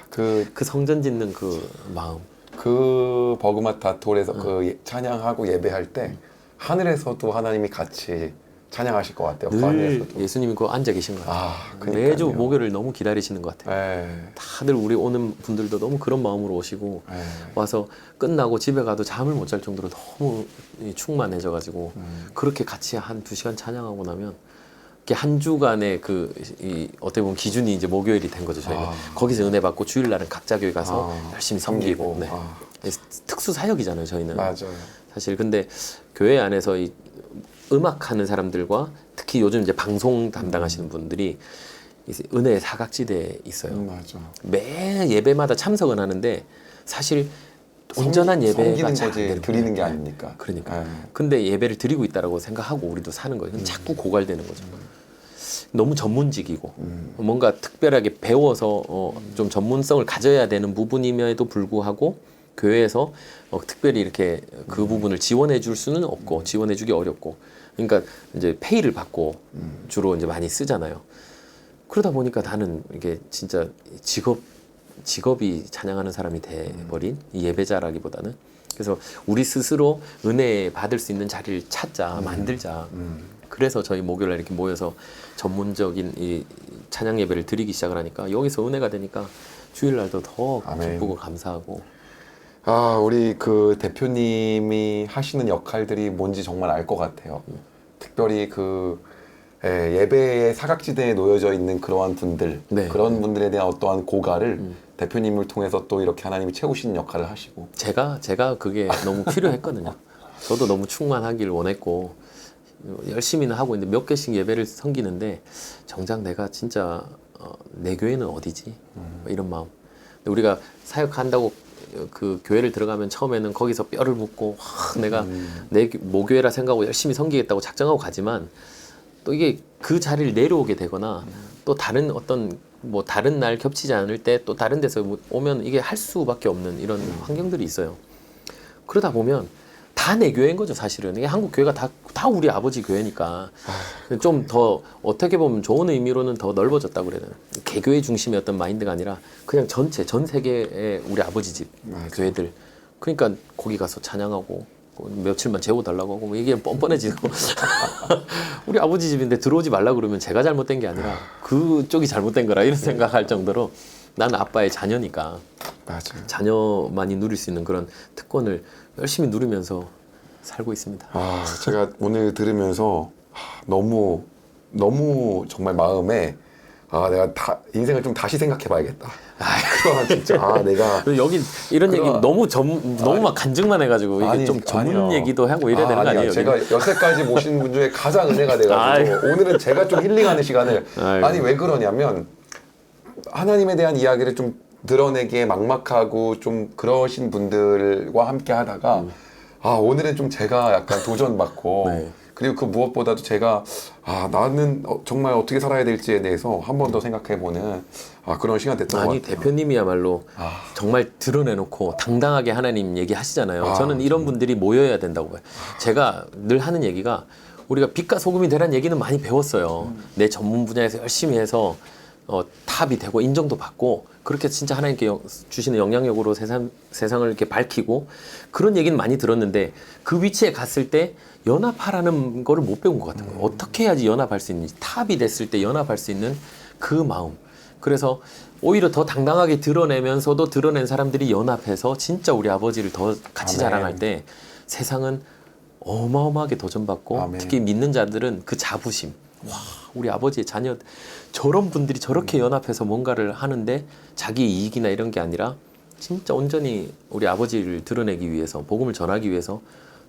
그 성전 짓는 그 마음. 그 버그마트 아톨에서 그 찬양하고 예배할 때 하늘에서도 하나님이 같이 찬양하실 것 같아요. 그 늘 하늘에서도. 예수님이 그 앉아 계신 것 같아요. 그러니까요. 매주 목요일을 너무 기다리시는 것 같아요. 예. 다들 우리 오는 분들도 너무 그런 마음으로 오시고 예. 와서 끝나고 집에 가도 잠을 못 잘 정도로 너무 충만해져가지고 그렇게 같이 한 2시간 찬양하고 나면 이렇게 한 주간의 어떻게 보면 기준이 이제 목요일이 된 거죠. 저희는 거기서 은혜 받고 주일날은 각자 교회 가서 열심히 섬기고 네. 특수 사역이잖아요. 저희는 맞아요. 사실 근데 교회 안에서 이 음악하는 사람들과 특히 요즘 이제 방송 담당하시는 분들이 이제 은혜의 사각지대에 있어요. 맞아. 매 예배마다 참석은 하는데 사실 온전한 예배가 섬기는 잘 안 거지 되는 드리는 거예요. 게 아니니까. 그러니까. 예. 근데 예배를 드리고 있다라고 생각하고 우리도 사는 거예요. 자꾸 고갈되는 거죠. 너무 전문직이고 뭔가 특별하게 배워서 좀 전문성을 가져야 되는 부분임에도 불구하고 교회에서 특별히 이렇게 그 부분을 지원해 줄 수는 없고 지원해 주기 어렵고 그러니까 이제 페이를 받고 주로 이제 많이 쓰잖아요. 그러다 보니까 나는 이게 진짜 직업이 찬양하는 사람이 돼버린 이 예배자라기보다는 그래서 우리 스스로 은혜 받을 수 있는 자리를 찾자 만들자. 그래서 저희 목요일에 이렇게 모여서 전문적인 이 찬양 예배를 드리기 시작을 하니까 여기서 은혜가 되니까 주일날도 더 아멘. 기쁘고 감사하고 우리 그 대표님이 하시는 역할들이 뭔지 정말 알 것 같아요. 특별히 예배의 사각지대에 놓여져 있는 그러한 분들, 네. 그런 분들에 대한 어떠한 고갈을 대표님을 통해서 또 이렇게 하나님이 채우시는 역할을 하시고. 제가 그게 너무 필요했거든요. 저도 너무 충만하길 원했고 열심히는 하고 있는데 몇 개씩 예배를 섬기는데 정작 내가 진짜 내 교회는 어디지? 이런 마음. 근데 우리가 사역한다고 그 교회를 들어가면 처음에는 거기서 뼈를 묻고 내가 내 모교회라 생각하고 열심히 섬기겠다고 작정하고 가지만 또 이게 그 자리를 내려오게 되거나 또 다른 어떤 뭐 다른 날 겹치지 않을 때 또 다른 데서 오면 이게 할 수밖에 없는 이런 환경들이 있어요. 그러다 보면 다 내 교회인 거죠, 사실은. 이게 한국 교회가 다 우리 아버지 교회니까 좀 더 어떻게 보면 좋은 의미로는 더 넓어졌다고 그래야 되나. 개교회 중심의 어떤 마인드가 아니라 그냥 전체 전 세계의 우리 아버지 집 교회들. 그러니까 거기 가서 찬양하고 며칠만 재워달라고 하고 뭐 이게 뻔뻔해지고 우리 아버지 집인데 들어오지 말라 그러면 제가 잘못된 게 아니라 그쪽이 잘못된 거라 이런 생각할 정도로 나는 아빠의 자녀니까 맞아요. 자녀만이 누릴 수 있는 그런 특권을 열심히 누리면서 살고 있습니다. 제가 오늘 들으면서 너무 정말 마음에 내가 인생을 좀 다시 생각해봐야겠다. 진짜 내가 여기 이런 얘기 너무 막 간증만 해가지고 이게 좀 전문 아니요. 얘기도 하고 이래야 되는 거 아니에요? 제가 여태까지 모신 분 중에 가장 은혜가 돼가지고 오늘은 제가 좀 힐링하는 시간을 아니 왜 그러냐면 하나님에 대한 이야기를 좀 드러내기에 막막하고 좀 그러신 분들과 함께 하다가 오늘은 좀 제가 약간 도전받고 네. 그리고 그 무엇보다도 제가 나는 정말 어떻게 살아야 될지에 대해서 한 번 더 생각해보는 그런 시간 됐던 것 아니 같아요. 대표님이야말로 정말 드러내놓고 당당하게 하나님 얘기하시잖아요. 저는 이런 분들이 모여야 된다고 봐요. 제가 늘 하는 얘기가 우리가 빛과 소금이 되라는 얘기는 많이 배웠어요. 내 전문 분야에서 열심히 해서 탑이 되고 인정도 받고 그렇게 진짜 하나님께 주시는 영향력으로 세상을 이렇게 밝히고 그런 얘기는 많이 들었는데 그 위치에 갔을 때 연합하라는 거를 못 배운 것 같은 거예요. 어떻게 해야지 연합할 수 있는지, 탑이 됐을 때 연합할 수 있는 그 마음. 그래서 오히려 더 당당하게 드러내면서도 드러낸 사람들이 연합해서 진짜 우리 아버지를 더 같이 아멘. 자랑할 때 세상은 어마어마하게 도전받고 아멘. 특히 믿는 자들은 그 자부심. 와, 우리 아버지의 자녀 저런 분들이 저렇게 연합해서 뭔가를 하는데 자기 이익이나 이런 게 아니라 진짜 온전히 우리 아버지를 드러내기 위해서 복음을 전하기 위해서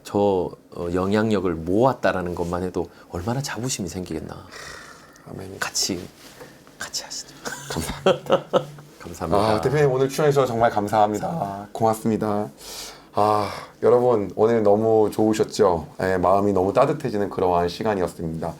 저 영향력을 모았다라는 것만 해도 얼마나 자부심이 생기겠나. 아멘. 같이 하시죠. 감사합니다. 감사합니다. 대표님 오늘 출연해주셔서 정말 감사합니다. 고맙습니다. 여러분 오늘 너무 좋으셨죠? 마음이 너무 따뜻해지는 그러한 시간이었습니다.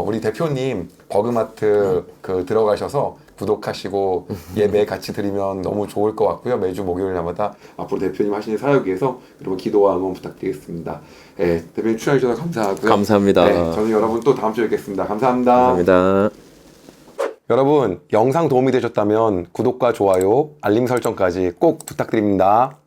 우리 대표님 버그마트 들어가셔서 구독하시고 예배 같이 드리면 너무 좋을 것 같고요. 매주 목요일마다 앞으로 대표님 하시는 사역 위해서 여러분 기도와 응원 부탁드리겠습니다. 대표님 출연해주셔서 감사하고요. 감사합니다. 저는 여러분 또 다음 주에 뵙겠습니다. 감사합니다. 감사합니다. 여러분 영상 도움이 되셨다면 구독과 좋아요, 알림 설정까지 꼭 부탁드립니다.